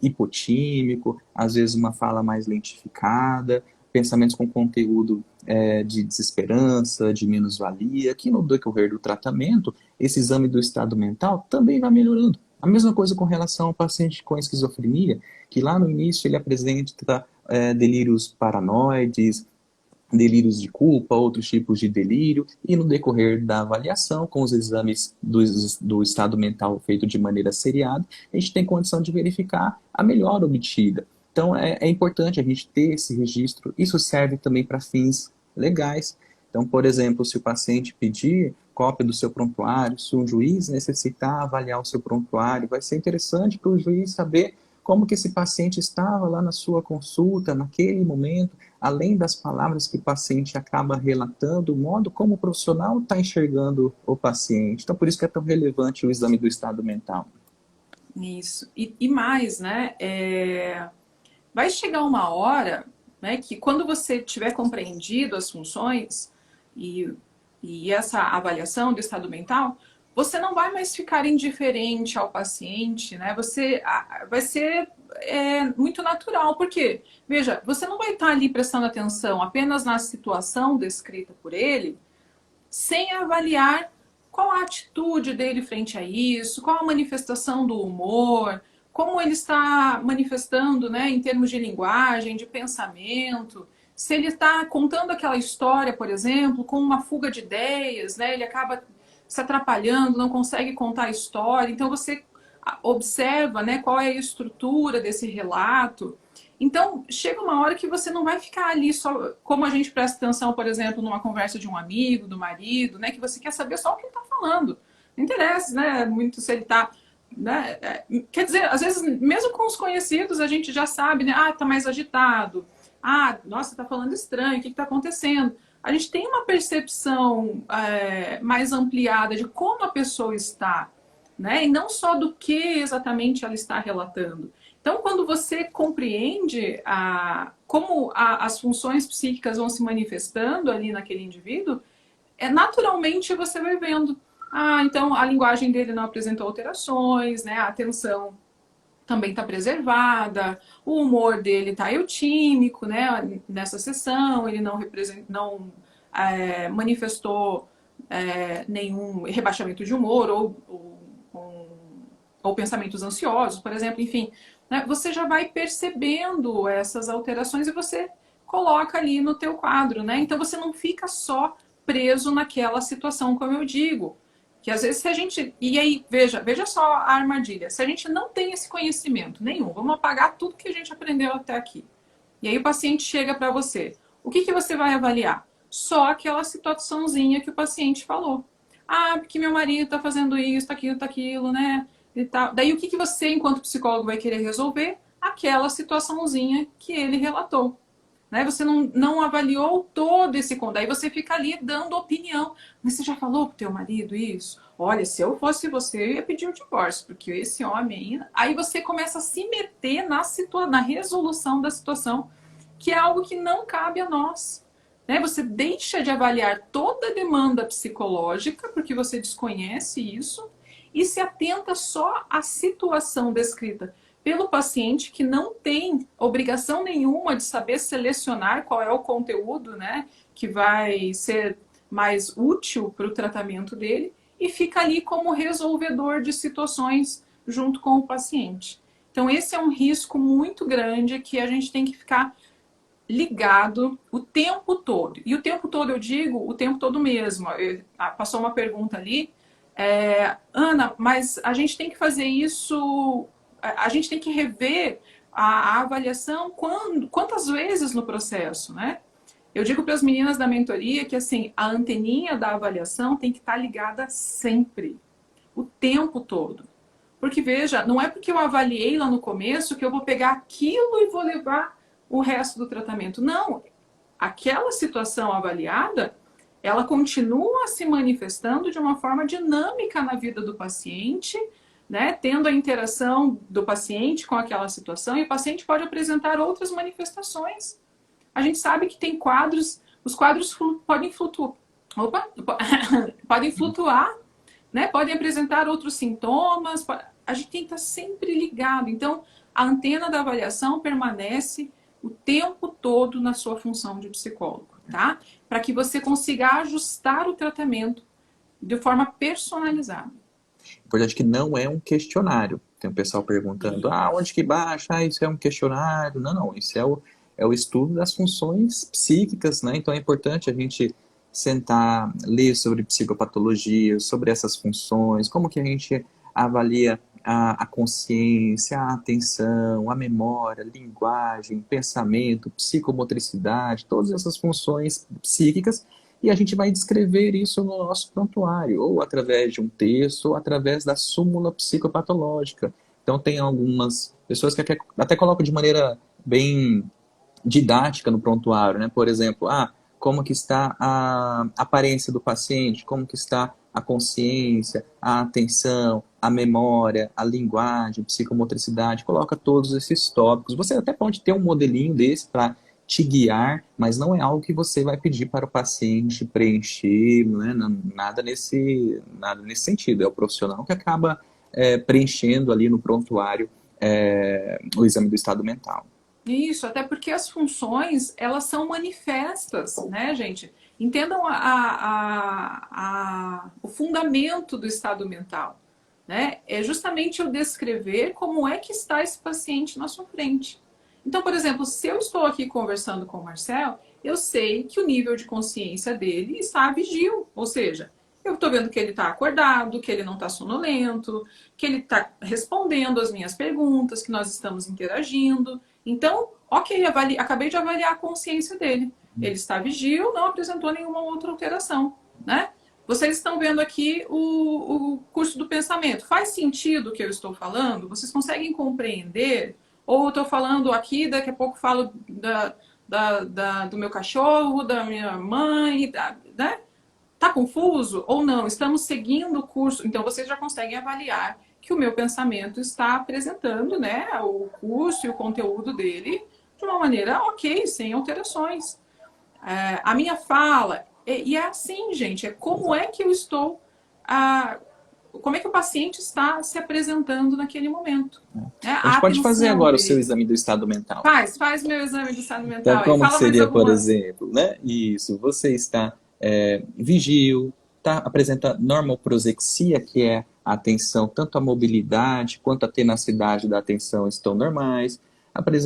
hipotímico, às vezes uma fala mais lentificada, pensamentos com conteúdo de desesperança, de minusvalia, que no decorrer do tratamento, esse exame do estado mental também vai melhorando. A mesma coisa com relação ao paciente com esquizofrenia, que lá no início ele apresenta delírios paranoides, delírios de culpa, outros tipos de delírio, e no decorrer da avaliação, com os exames do estado mental feito de maneira seriada, a gente tem condição de verificar a melhora obtida. Então, é importante a gente ter esse registro. Isso serve também para fins legais. Então, por exemplo, se o paciente pedir cópia do seu prontuário, se um juiz necessitar avaliar o seu prontuário, vai ser interessante para o juiz saber como que esse paciente estava lá na sua consulta, naquele momento, além das palavras que o paciente acaba relatando, o modo como o profissional está enxergando o paciente. Então, por isso que é tão relevante o exame do estado mental. Isso. E mais, né? Vai chegar uma hora, né, que quando você tiver compreendido as funções e, e essa avaliação do estado mental, você não vai mais ficar indiferente ao paciente, né? Vai ser muito natural, porque, veja, você não vai estar ali prestando atenção apenas na situação descrita por ele, sem avaliar qual a atitude dele frente a isso, qual a manifestação do humor, como ele está manifestando, né, em termos de linguagem, de pensamento, se ele está contando aquela história, por exemplo, com uma fuga de ideias, né, ele acaba se atrapalhando, não consegue contar a história, então você observa, né, qual é a estrutura desse relato. Então, chega uma hora que você não vai ficar ali só, como a gente presta atenção, por exemplo, numa conversa de um amigo, do marido, né, que você quer saber só o que ele está falando. Não interessa, né, muito se ele está, né, quer dizer, às vezes, mesmo com os conhecidos, a gente já sabe, né, tá mais agitado, nossa, tá falando estranho, o que está acontecendo? A gente tem uma percepção mais ampliada de como a pessoa está, né, e não só do que exatamente ela está relatando. Então, quando você compreende como as funções psíquicas vão se manifestando ali naquele indivíduo, naturalmente você vai vendo. Então a linguagem dele não apresentou alterações, né? A atenção também está preservada, o humor dele está eutímico, né? Nessa sessão, ele não manifestou nenhum rebaixamento de humor ou pensamentos ansiosos, por exemplo, enfim, né, você já vai percebendo essas alterações e você coloca ali no teu quadro, né? Então você não fica só preso naquela situação, como eu digo. Que às vezes se a gente... E aí, veja só a armadilha. Se a gente não tem esse conhecimento nenhum, vamos apagar tudo que a gente aprendeu até aqui. E aí o paciente chega para você. O que você vai avaliar? Só aquela situaçãozinha que o paciente falou. Porque meu marido está fazendo isso, tá aquilo, né? E tal. Daí o que você, enquanto psicólogo, vai querer resolver? Aquela situaçãozinha que ele relatou. Né? Você não avaliou todo esse conto. Daí você fica ali dando opinião. Mas você já falou pro teu marido isso? Olha, se eu fosse você, eu ia pedir o divórcio, porque esse homem... Aí você começa a se meter na resolução da situação, que é algo que não cabe a nós. Né? Você deixa de avaliar toda a demanda psicológica, porque você desconhece isso, e se atenta só à situação descrita pelo paciente, que não tem obrigação nenhuma de saber selecionar qual é o conteúdo, né, que vai ser mais útil para o tratamento dele, e fica ali como resolvedor de situações junto com o paciente. Então esse é um risco muito grande que a gente tem que ficar ligado o tempo todo. E o tempo todo eu digo, o tempo todo mesmo. Passou uma pergunta ali, Ana, mas a gente tem que fazer isso, a gente tem que rever a avaliação quantas vezes no processo, né? Eu digo para as meninas da mentoria que assim, a anteninha da avaliação tem que estar ligada sempre, o tempo todo. Porque veja, não é porque eu avaliei lá no começo que eu vou pegar aquilo e vou levar o resto do tratamento. Não, aquela situação avaliada, ela continua se manifestando de uma forma dinâmica na vida do paciente, né? Tendo a interação do paciente com aquela situação, e o paciente pode apresentar outras manifestações. A gente sabe que tem quadros, os quadros podem flutuar, podem flutuar, né? Podem apresentar outros sintomas, a gente tem que estar sempre ligado. Então, a antena da avaliação permanece o tempo todo na sua função de psicólogo, tá? Para que você consiga ajustar o tratamento de forma personalizada. Importante que não é um questionário. Tem um pessoal perguntando, onde que baixa? Isso é um questionário. Não, isso é o estudo das funções psíquicas, né? Então é importante a gente sentar, ler sobre psicopatologia, sobre essas funções, como que a gente avalia a consciência, a atenção, a memória, a linguagem, pensamento, psicomotricidade, todas essas funções psíquicas, e a gente vai descrever isso no nosso prontuário, ou através de um texto, ou através da súmula psicopatológica. Então tem algumas pessoas que até colocam de maneira bem didática no prontuário, né? Por exemplo, como que está a aparência do paciente, como que está a consciência, a atenção, a memória, a linguagem, psicomotricidade, coloca todos esses tópicos. Você até pode ter um modelinho desse para te guiar, mas não é algo que você vai pedir para o paciente preencher, né? Nada nesse sentido. É o profissional que acaba preenchendo ali no prontuário o exame do estado mental. Isso, até porque as funções, elas são manifestas, né, gente? Entendam o fundamento do estado mental, né? É justamente eu descrever como é que está esse paciente na sua frente. Então, por exemplo, se eu estou aqui conversando com o Marcel, eu sei que o nível de consciência dele está vigil, ou seja, eu estou vendo que ele está acordado, que ele não está sonolento, que ele está respondendo as minhas perguntas, que nós estamos interagindo. Então, ok, acabei de avaliar a consciência dele. Ele está vigil, não apresentou nenhuma outra alteração, né? Vocês estão vendo aqui o curso do pensamento. Faz sentido o que eu estou falando? Vocês conseguem compreender? Ou eu estou falando aqui, daqui a pouco falo do meu cachorro, da minha mãe, né? Tá confuso ou não? Estamos seguindo o curso. Então, vocês já conseguem avaliar que o meu pensamento está apresentando, né, o curso e o conteúdo dele de uma maneira ok, sem alterações. A minha fala, e é assim, gente, é como é que eu estou, como é que o paciente está se apresentando naquele momento. Né? A gente A pode fazer atenção agora o seu dele. exame do estado mental. Faz meu exame de estado Então, mental aí. como que Fala mais seria, por algumas. exemplo, né? Isso, você está vigil, apresenta normoprosexia, que é a atenção, tanto a mobilidade quanto a tenacidade da atenção estão normais,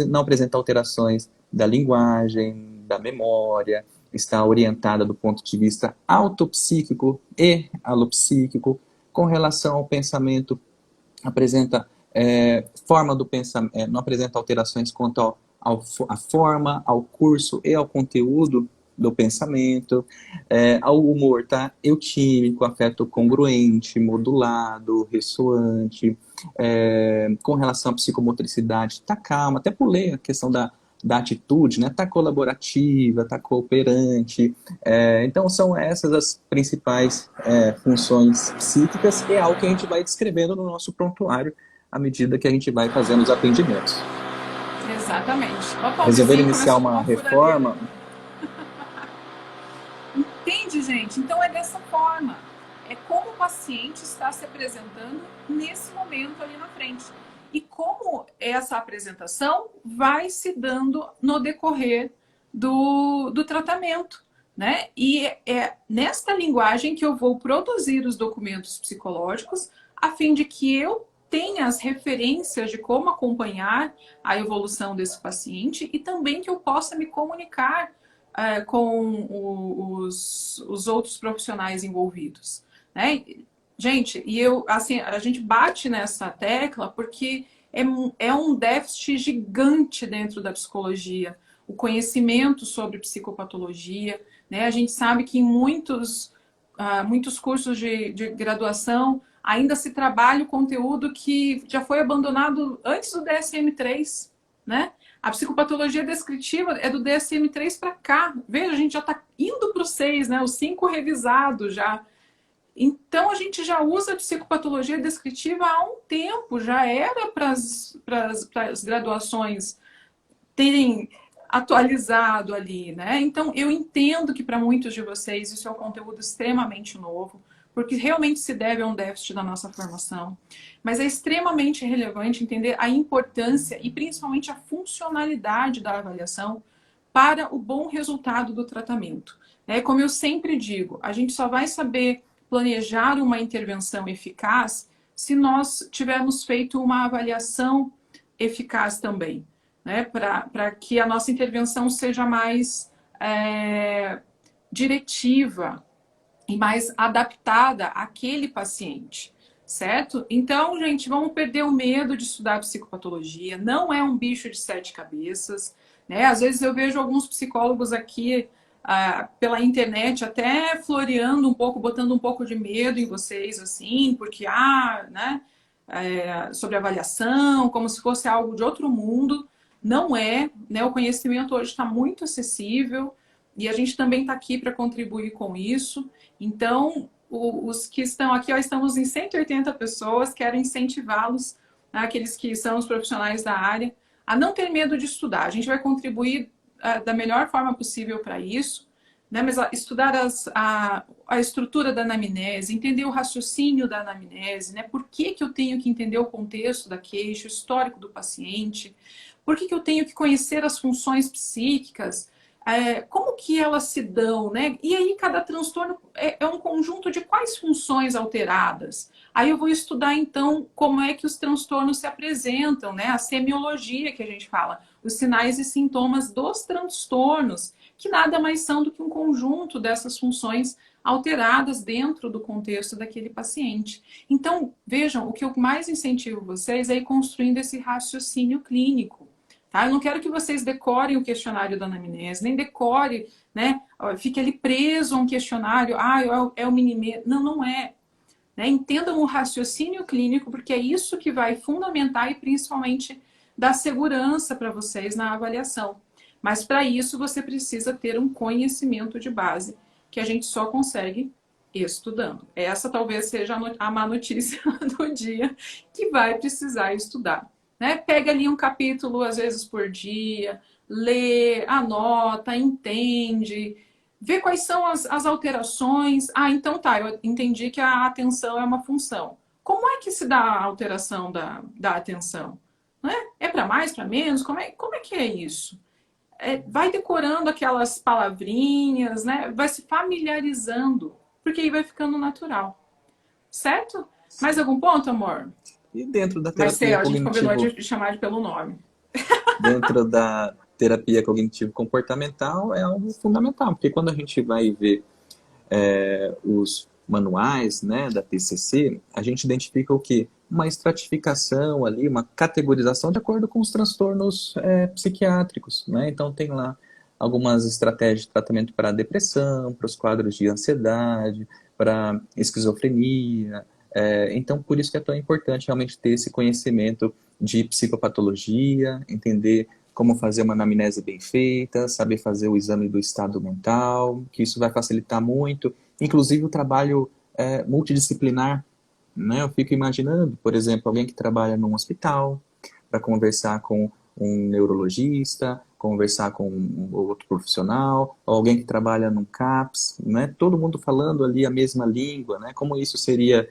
não apresenta alterações da linguagem, da memória, está orientada do ponto de vista autopsíquico e alopsíquico, com relação ao pensamento, apresenta forma do pensamento, não apresenta alterações quanto à forma, ao curso e ao conteúdo do pensamento, ao humor, tá? Eutímico, afeto congruente, modulado, ressoante, com relação à psicomotricidade, tá calma, até pulei a questão da atitude, né? Tá colaborativa, tá cooperante. Então são essas as principais funções psíquicas e é algo que a gente vai descrevendo no nosso prontuário à medida que a gente vai fazendo os atendimentos. Exatamente. Opa, o Resolver vizinho iniciar começou com uma uma furadeira. reforma. Entende, gente? Então é dessa forma. É como o paciente está se apresentando nesse momento ali na frente. E como essa apresentação vai se dando no decorrer do tratamento. Né? E é nesta linguagem que eu vou produzir os documentos psicológicos, a fim de que eu tenha as referências de como acompanhar a evolução desse paciente e também que eu possa me comunicar com os outros profissionais envolvidos. Né? Gente, e eu, assim, a gente bate nessa tecla porque é um déficit gigante dentro da psicologia, o conhecimento sobre psicopatologia. Né? A gente sabe que em muitos cursos de graduação ainda se trabalha o conteúdo que já foi abandonado antes do DSM-3, né? A psicopatologia descritiva é do DSM-3 para cá. Veja, a gente já está indo para o 6, né? O 5 revisado já. Então, a gente já usa a psicopatologia descritiva há um tempo. Já era para as graduações terem atualizado ali, né? Então, eu entendo que para muitos de vocês isso é um conteúdo extremamente novo, porque realmente se deve a um déficit da nossa formação. Mas é extremamente relevante entender a importância e principalmente a funcionalidade da avaliação para o bom resultado do tratamento. Como eu sempre digo, a gente só vai saber planejar uma intervenção eficaz se nós tivermos feito uma avaliação eficaz também. né, para que a nossa intervenção seja mais diretiva e mais adaptada àquele paciente, certo? Então, gente, vamos perder o medo de estudar psicopatologia. Não é um bicho de sete cabeças, né? Às vezes eu vejo alguns psicólogos aqui pela internet até floreando um pouco, botando um pouco de medo em vocês, assim, porque, né? Sobre avaliação, como se fosse algo de outro mundo. Não é, né? O conhecimento hoje está muito acessível e a gente também está aqui para contribuir com isso. Então, os que estão aqui, ó, estamos em 180 pessoas, quero incentivá-los, né, aqueles que são os profissionais da área, a não ter medo de estudar. A gente vai contribuir da melhor forma possível para isso, né, mas estudar a estrutura da anamnese, entender o raciocínio da anamnese, né, por que eu tenho que entender o contexto da queixa, o histórico do paciente, por que eu tenho que conhecer as funções psíquicas, como que elas se dão, né? E aí cada transtorno é um conjunto de quais funções alteradas. Aí eu vou estudar então como é que os transtornos se apresentam, né? A semiologia que a gente fala, os sinais e sintomas dos transtornos, que nada mais são do que um conjunto dessas funções alteradas dentro do contexto daquele paciente. Então, vejam, o que eu mais incentivo vocês é ir construindo esse raciocínio clínico. Tá? Eu não quero que vocês decorem o questionário da anamnese, nem decore, né? Fique ali preso a um questionário, é o Minimê. Não, não é. Né? Entendam o raciocínio clínico, porque é isso que vai fundamentar e principalmente dar segurança para vocês na avaliação. Mas para isso você precisa ter um conhecimento de base que a gente só consegue estudando. Essa talvez seja a má notícia do dia, que vai precisar estudar. Né? Pega ali um capítulo, às vezes por dia, lê, anota, entende, vê quais são as alterações. Então tá, eu entendi que a atenção é uma função. Como é que se dá a alteração da atenção? Né? É para mais, para menos? Como é que é isso? Vai decorando aquelas palavrinhas, né? Vai se familiarizando, porque aí vai ficando natural. Certo? Mais algum ponto, amor? E dentro da Vai ser, terapia a gente combinou cognitivo, de chamar pelo nome. dentro da terapia cognitivo-comportamental é algo fundamental, porque quando a gente vai ver os manuais, né, da TCC, a gente identifica o quê? Uma estratificação ali, uma categorização de acordo com os transtornos psiquiátricos, né? Então tem lá algumas estratégias de tratamento para depressão, para os quadros de ansiedade, para esquizofrenia. Então por isso que é tão importante realmente ter esse conhecimento de psicopatologia, entender como fazer uma anamnese bem feita, saber fazer o exame do estado mental, que isso vai facilitar muito, inclusive o trabalho multidisciplinar, né? Eu fico imaginando, por exemplo, alguém que trabalha num hospital para conversar com um neurologista, conversar com um outro profissional, ou alguém que trabalha num CAPS, né? Todo mundo falando ali a mesma língua, né? Como isso seria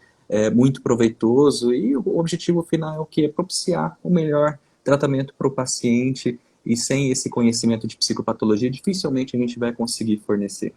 muito proveitoso, e o objetivo final é o quê? É propiciar o melhor tratamento para o paciente, e sem esse conhecimento de psicopatologia, dificilmente a gente vai conseguir fornecer.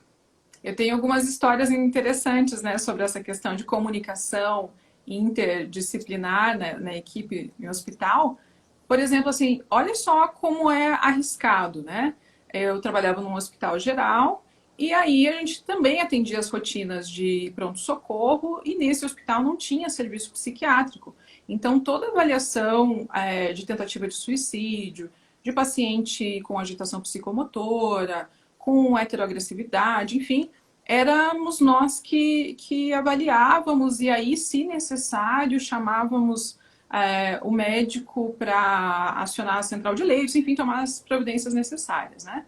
Eu tenho algumas histórias interessantes, né, sobre essa questão de comunicação interdisciplinar, né, na equipe em hospital. Por exemplo, assim, olha só como é arriscado, né? Eu trabalhava num hospital geral e aí a gente também atendia as rotinas de pronto-socorro e nesse hospital não tinha serviço psiquiátrico. Então, toda avaliação de tentativa de suicídio, de paciente com agitação psicomotora, com heteroagressividade, enfim, éramos nós que avaliávamos e aí, se necessário, chamávamos o médico para acionar a central de leitos, enfim, tomar as providências necessárias, né?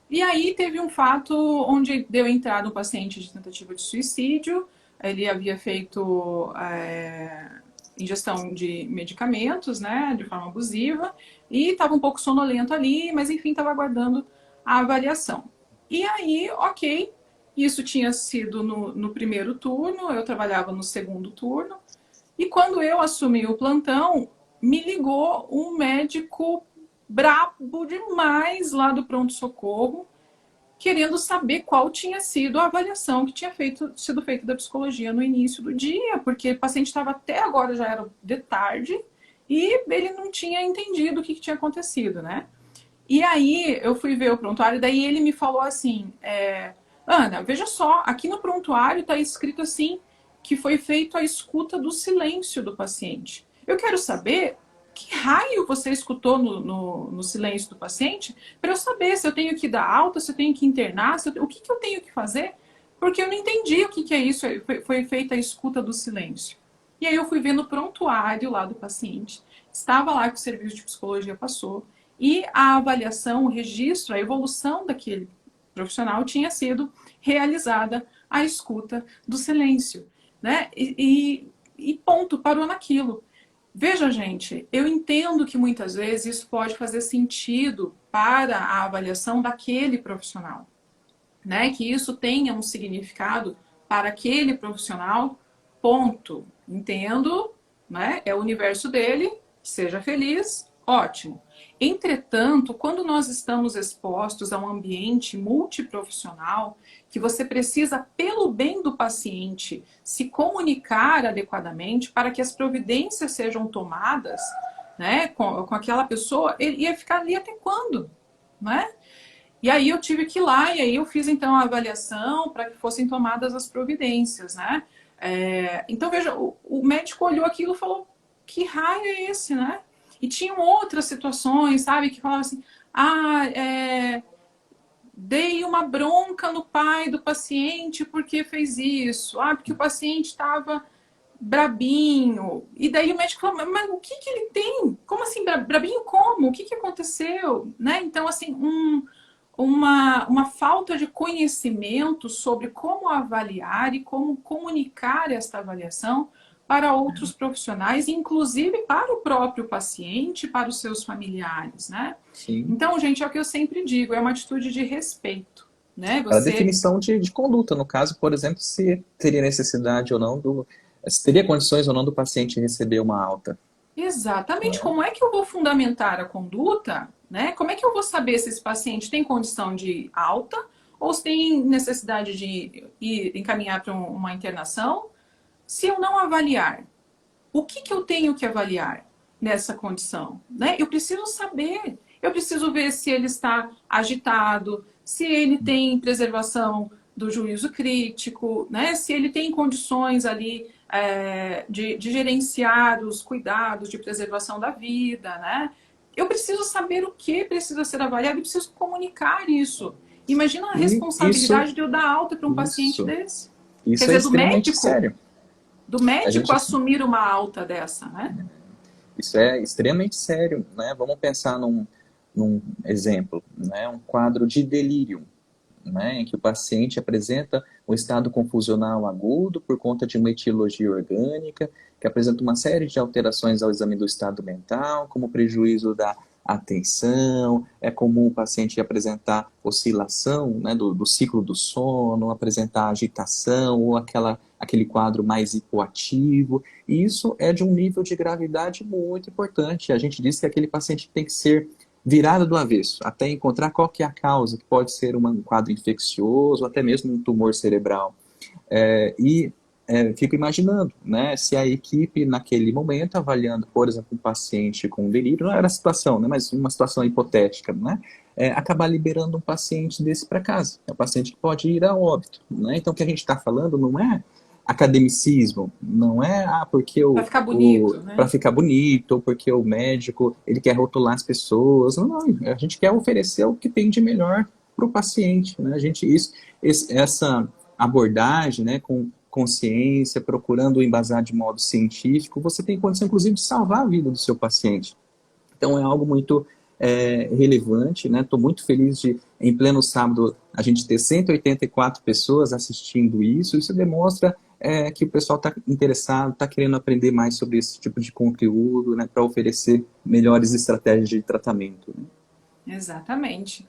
E aí teve um fato onde deu entrada um paciente de tentativa de suicídio, ele havia feito ingestão de medicamentos, né, de forma abusiva, e estava um pouco sonolento ali, mas enfim, estava aguardando a avaliação. E aí, ok, isso tinha sido no primeiro turno, eu trabalhava no segundo turno, e quando eu assumi o plantão, me ligou um médico brabo demais lá do pronto-socorro, querendo saber qual tinha sido a avaliação que tinha sido feita da psicologia no início do dia, porque o paciente estava até agora, já era de tarde, e ele não tinha entendido o que tinha acontecido, né? E aí eu fui ver o prontuário, daí ele me falou assim, Ana, veja só, aqui no prontuário está escrito assim, que foi feito a escuta do silêncio do paciente. Eu quero saber que raio você escutou no silêncio do paciente, para eu saber se eu tenho que dar alta, se eu tenho que internar, o que eu tenho que fazer, porque eu não entendi o que é isso, foi feita a escuta do silêncio. E aí eu fui ver no prontuário lá do paciente, estava lá que o serviço de psicologia passou, e a avaliação, o registro, a evolução daquele profissional tinha sido realizada a escuta do silêncio, né? E ponto, parou naquilo. Veja, gente, eu entendo que muitas vezes isso pode fazer sentido para a avaliação daquele profissional, né? Que isso tenha um significado para aquele profissional, ponto. Entendo, né? É o universo dele, seja feliz, ótimo. Entretanto, quando nós estamos expostos a um ambiente multiprofissional, que você precisa, pelo bem do paciente, se comunicar adequadamente para que as providências sejam tomadas, né, com aquela pessoa, ele ia ficar ali até quando, né? E aí eu tive que ir lá, e aí eu fiz então a avaliação para que fossem tomadas as providências, né? Então, veja, o médico olhou aquilo e falou, que raio é esse, né? E tinham outras situações, sabe, que falavam assim, dei uma bronca no pai do paciente porque fez isso, porque o paciente estava brabinho. E daí o médico falou, mas o que ele tem? Como assim, brabinho como? O que aconteceu? Né? Então, assim, uma falta de conhecimento sobre como avaliar e como comunicar esta avaliação para outros profissionais, inclusive para o próprio paciente, para os seus familiares, né? Sim. Então, gente, é o que eu sempre digo, é uma atitude de respeito, né? A Você definição de conduta, no caso, por exemplo, se teria necessidade ou não se teria condições ou não do paciente receber uma alta. exatamente, Né? como é que eu vou fundamentar a conduta, né? Como é que eu vou saber se esse paciente tem condição de alta ou se tem necessidade de ir encaminhar para uma internação, se eu não avaliar? O que eu tenho que avaliar nessa condição, né? Eu preciso saber, eu preciso ver se ele está agitado, se ele tem preservação do juízo crítico, né? Se ele tem condições ali de gerenciar os cuidados de preservação da vida, né? Eu preciso saber o que precisa ser avaliado e preciso comunicar isso. Imagina a E isso, responsabilidade de eu dar alta para um paciente isso, desse. Quer isso é dizer, do extremamente médico, sério. do A médico gente, assumir uma alta dessa, né? isso é extremamente sério, né? Vamos pensar num exemplo, né? Um quadro de delírio, né? Em que o paciente apresenta um estado confusional agudo por conta de uma etiologia orgânica, que apresenta uma série de alterações ao exame do estado mental, como prejuízo da atenção, é comum o paciente apresentar oscilação, né, do ciclo do sono, apresentar agitação ou aquele quadro mais hipoativo, e isso é de um nível de gravidade muito importante. A gente diz que aquele paciente tem que ser virado do avesso, até encontrar qual que é a causa, que pode ser um quadro infeccioso, até mesmo um tumor cerebral. Fico imaginando, né, se a equipe, naquele momento, avaliando, por exemplo, um paciente com delírio, não era a situação, né, mas uma situação hipotética, né, acabar liberando um paciente desse para casa. É um paciente que pode ir a óbito. Né? Então, o que a gente está falando não é academicismo, não é porque Para ficar bonito, para né? ficar bonito, ou porque o médico ele quer rotular as pessoas. Não, não, a gente quer oferecer o que tem de melhor para o paciente. Né? Essa abordagem, né, com consciência, procurando embasar de modo científico, você tem condição, inclusive, de salvar a vida do seu paciente. Então, é algo muito relevante, né? Estou muito feliz de, em pleno sábado, a gente ter 184 pessoas assistindo isso. Isso demonstra que o pessoal está interessado, está querendo aprender mais sobre esse tipo de conteúdo, né? Para oferecer melhores estratégias de tratamento. Né? Exatamente.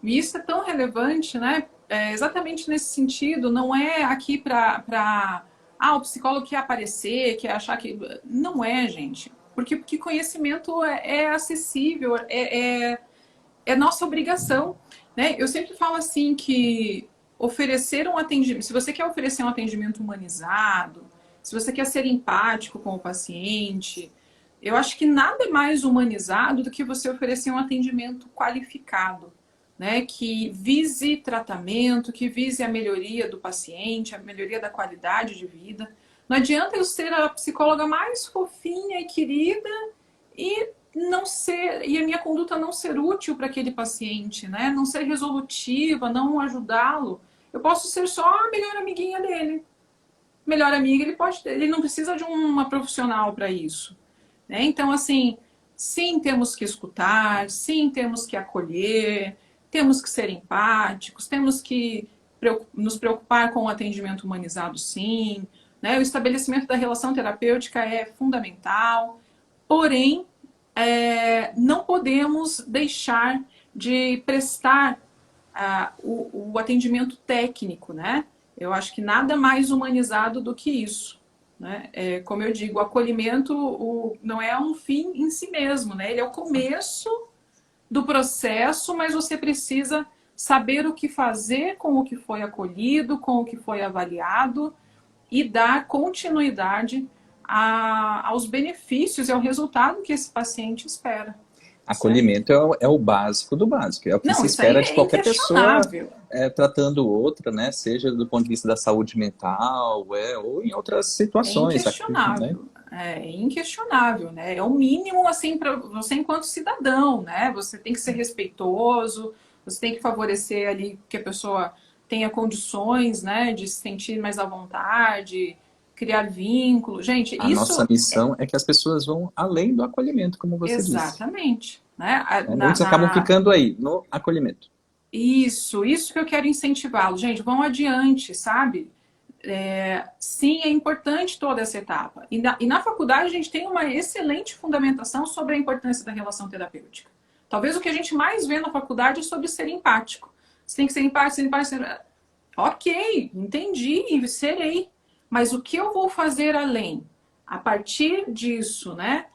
E isso é tão relevante, né? Exatamente nesse sentido, não é aqui para o psicólogo quer aparecer, quer achar que. Não é, gente. Porque conhecimento é acessível, é nossa obrigação. Né? Eu sempre falo assim que oferecer um atendimento, se você quer oferecer um atendimento humanizado, se você quer ser empático com o paciente, eu acho que nada é mais humanizado do que você oferecer um atendimento qualificado, né? Que vise tratamento, que vise a melhoria do paciente, a melhoria da qualidade de vida. Não adianta eu ser a psicóloga mais fofinha e querida e não ser, e a minha conduta não ser útil para aquele paciente, né? Não ser resolutiva, não ajudá-lo. Eu posso ser só a melhor amiguinha dele. Melhor amiga, ele não precisa de uma profissional para isso, né? Então, assim, sim, temos que escutar, sim, temos que acolher, temos que ser empáticos, temos que nos preocupar com o atendimento humanizado, sim, né? O estabelecimento da relação terapêutica é fundamental, porém, não podemos deixar de prestar o atendimento técnico, né? Eu acho que nada mais humanizado do que isso. Né? Como eu digo, o acolhimento não é um fim em si mesmo, né? Ele é o começo do processo, mas você precisa saber o que fazer com o que foi acolhido, com o que foi avaliado e dar continuidade aos benefícios e ao resultado que esse paciente espera. Certo? Acolhimento é o básico do básico, é o que Não, se isso aí espera de é qualquer pessoa inquestionável. tratando outra, né? Seja do ponto de vista da saúde mental, ou em outras É situações, né? inquestionável. É inquestionável, né? É o mínimo, assim, para você enquanto cidadão, né? Você tem que ser respeitoso, você tem que favorecer ali que a pessoa tenha condições, né, de se sentir mais à vontade, criar vínculo. Gente, A nossa isso missão é que as pessoas vão além do acolhimento, como você disse. exatamente, né? Né? Muitos acabam ficando aí, no acolhimento. Isso que eu quero incentivá-lo. Gente, vão adiante, sabe? Sim, é importante toda essa etapa. E na faculdade a gente tem uma excelente fundamentação sobre a importância da relação terapêutica. Talvez o que a gente mais vê na faculdade é sobre ser empático. Você tem que ser empático, ser empático, ser... Ok, entendi, serei. Mas o que eu vou fazer além? A partir disso, né?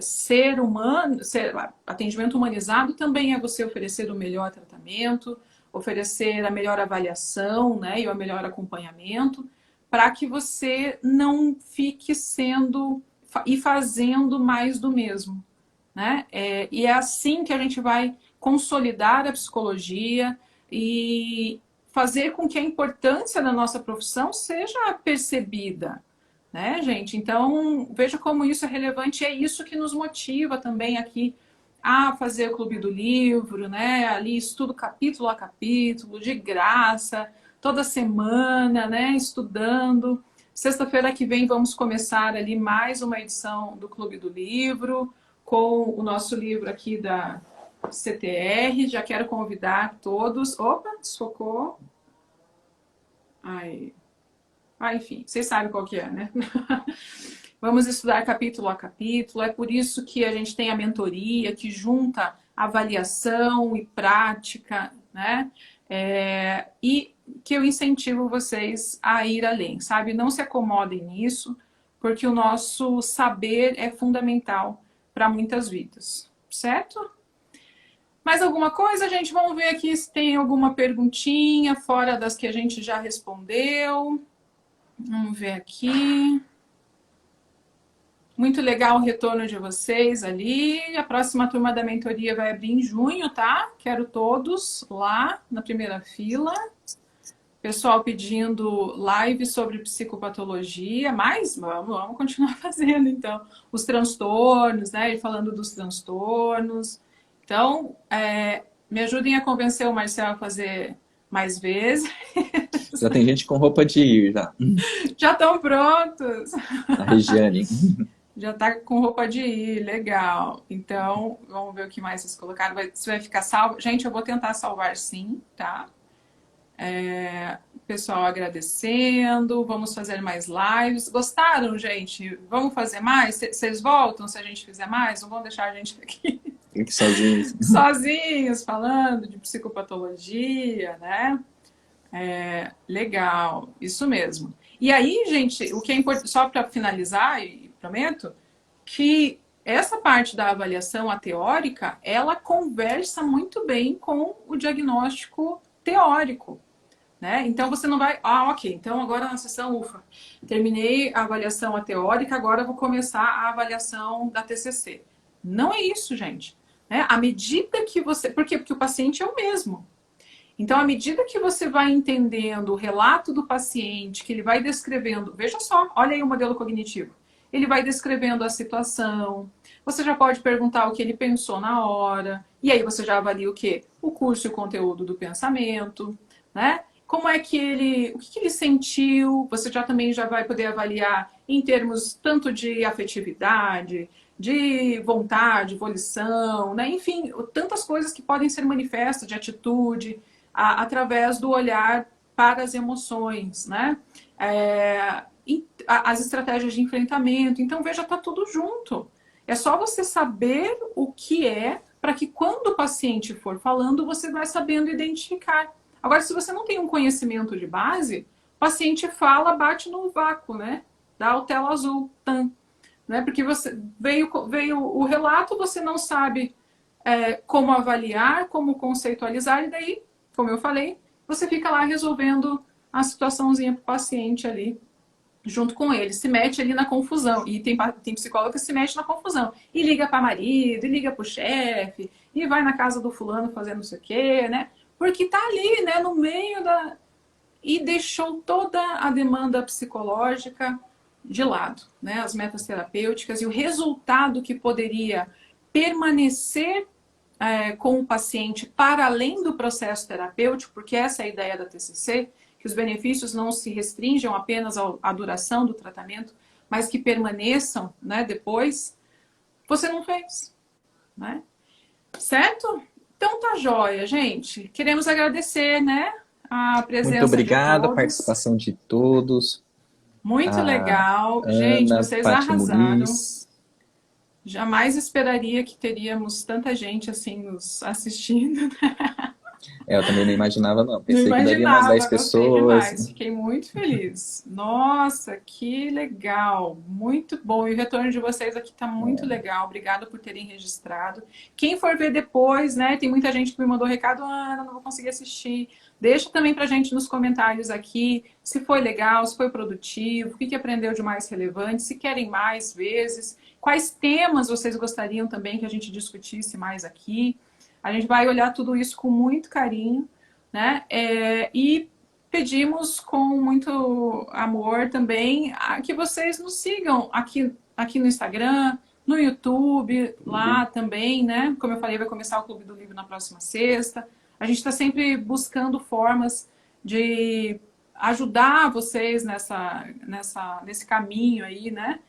Ser humano, atendimento humanizado também é você oferecer o melhor tratamento, oferecer a melhor avaliação, né, e o melhor acompanhamento, para que você não fique sendo e fazendo mais do mesmo, né? E é assim que a gente vai consolidar a psicologia e fazer com que a importância da nossa profissão seja percebida, né, gente? Então, veja como isso é relevante e é isso que nos motiva também aqui a fazer o Clube do Livro, né? Ali estudo capítulo a capítulo, de graça, toda semana, né? Estudando. Sexta-feira que vem vamos começar ali mais uma edição do Clube do Livro, com o nosso livro aqui da CTR. Já quero convidar todos. Opa, desfocou. Ai. Enfim, vocês sabem qual que é, né? Vamos estudar capítulo a capítulo. É por isso que a gente tem a mentoria, que junta avaliação e prática, né? E que eu incentivo vocês a ir além, sabe? Não se acomodem nisso, porque o nosso saber é fundamental para muitas vidas, certo? Mais alguma coisa, gente? Vamos ver aqui se tem alguma perguntinha fora das que a gente já respondeu. Vamos ver aqui. Muito legal o retorno de vocês ali. A próxima turma da mentoria vai abrir em junho, tá? Quero todos lá na primeira fila. Pessoal pedindo live sobre psicopatologia, mas vamos continuar fazendo, então. Os transtornos, né? E falando dos transtornos. Então, me ajudem a convencer o Marcelo a fazer mais vezes. Já tem gente com roupa de ir, já. Já estão prontos. A Regiane. Já tá com roupa de ir, legal. Então, vamos ver o que mais vocês colocaram. Se vai ficar salvo. Gente, eu vou tentar salvar sim, tá? Pessoal agradecendo. Vamos fazer mais lives. Gostaram, gente? Vamos fazer mais? Vocês voltam se a gente fizer mais? Não vão deixar a gente aqui Sozinhos. sozinhos falando de psicopatologia, né? Legal, isso mesmo. E aí, gente, o que é importante, só para finalizar, e prometo, que essa parte da avaliação, a teórica, ela conversa muito bem com o diagnóstico teórico, né? Então você não vai, ok, então agora na sessão, ufa, terminei a avaliação teórica, agora eu vou começar a avaliação da TCC. Não é isso, gente. Né? À medida que você... Por quê? Porque o paciente é o mesmo. Então, à medida que você vai entendendo o relato do paciente, que ele vai descrevendo, veja só, olha aí o modelo cognitivo. Ele vai descrevendo a situação, você já pode perguntar o que ele pensou na hora, e aí você já avalia o quê? O curso e o conteúdo do pensamento, né? Como é que ele, o que ele sentiu, você já também já vai poder avaliar em termos tanto de afetividade, de vontade, volição, né? Enfim, tantas coisas que podem ser manifestas de atitude, através do olhar para as emoções, né? As estratégias de enfrentamento. Então, veja, está tudo junto. É só você saber o que é, para que quando o paciente for falando, você vai sabendo identificar. Agora, se você não tem um conhecimento de base, o paciente fala, bate no vácuo, né? Dá o tela azul, tan, né? Porque você veio o relato, você não sabe como avaliar, como conceitualizar, e daí, como eu falei, você fica lá resolvendo a situaçãozinha para o paciente ali, junto com ele, se mete ali na confusão. E tem psicólogo que se mete na confusão. E liga para marido, e liga para o chefe, e vai na casa do fulano fazer não sei o quê, né? Porque tá ali, né, no meio da... E deixou toda a demanda psicológica de lado, né? As metas terapêuticas e o resultado que poderia permanecer com o paciente para além do processo terapêutico, porque essa é a ideia da TCC, que os benefícios não se restringam apenas à duração do tratamento, mas que permaneçam, né, depois, você não fez, né? Certo? Então tá joia, gente. Queremos agradecer, né, a Muito presença de obrigado, a todos. participação de todos. Muito A legal. Gente, Ana, vocês Paty arrasaram. Muniz. Jamais esperaria que teríamos tanta gente assim nos assistindo. Eu também não imaginava, não. Não Pensei que daria umas 10 imaginava, gostei pessoas. demais. Fiquei muito feliz. Nossa, que legal. Muito bom. E o retorno de vocês aqui está muito legal. Obrigada por terem registrado. Quem for ver depois, né? Tem muita gente que me mandou recado, Ana, não vou conseguir assistir. Deixa também pra gente nos comentários aqui se foi legal, se foi produtivo, o que aprendeu de mais relevante, se querem mais vezes, quais temas vocês gostariam também que a gente discutisse mais aqui. A gente vai olhar tudo isso com muito carinho, né? E pedimos com muito amor também que vocês nos sigam aqui no Instagram, no YouTube, lá também, né? Como eu falei, vai começar o Clube do Livro na próxima sexta. A gente está sempre buscando formas de ajudar vocês nesse caminho aí, né?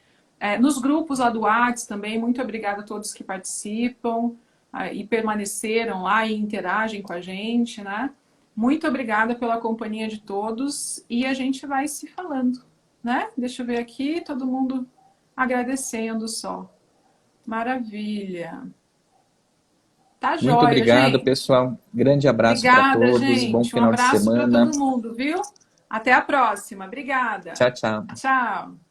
Nos grupos lá do Whats também, muito obrigada a todos que participam e permaneceram lá e interagem com a gente, né? Muito obrigada pela companhia de todos e a gente vai se falando, né? Deixa eu ver aqui, todo mundo agradecendo só. Maravilha. Tá Muito joia, obrigado, gente. pessoal. Grande abraço para Obrigada, todos. Bom gente. Um final de abraço para semana. todo mundo, viu? Até a próxima. Obrigada. Tchau, tchau. Tchau.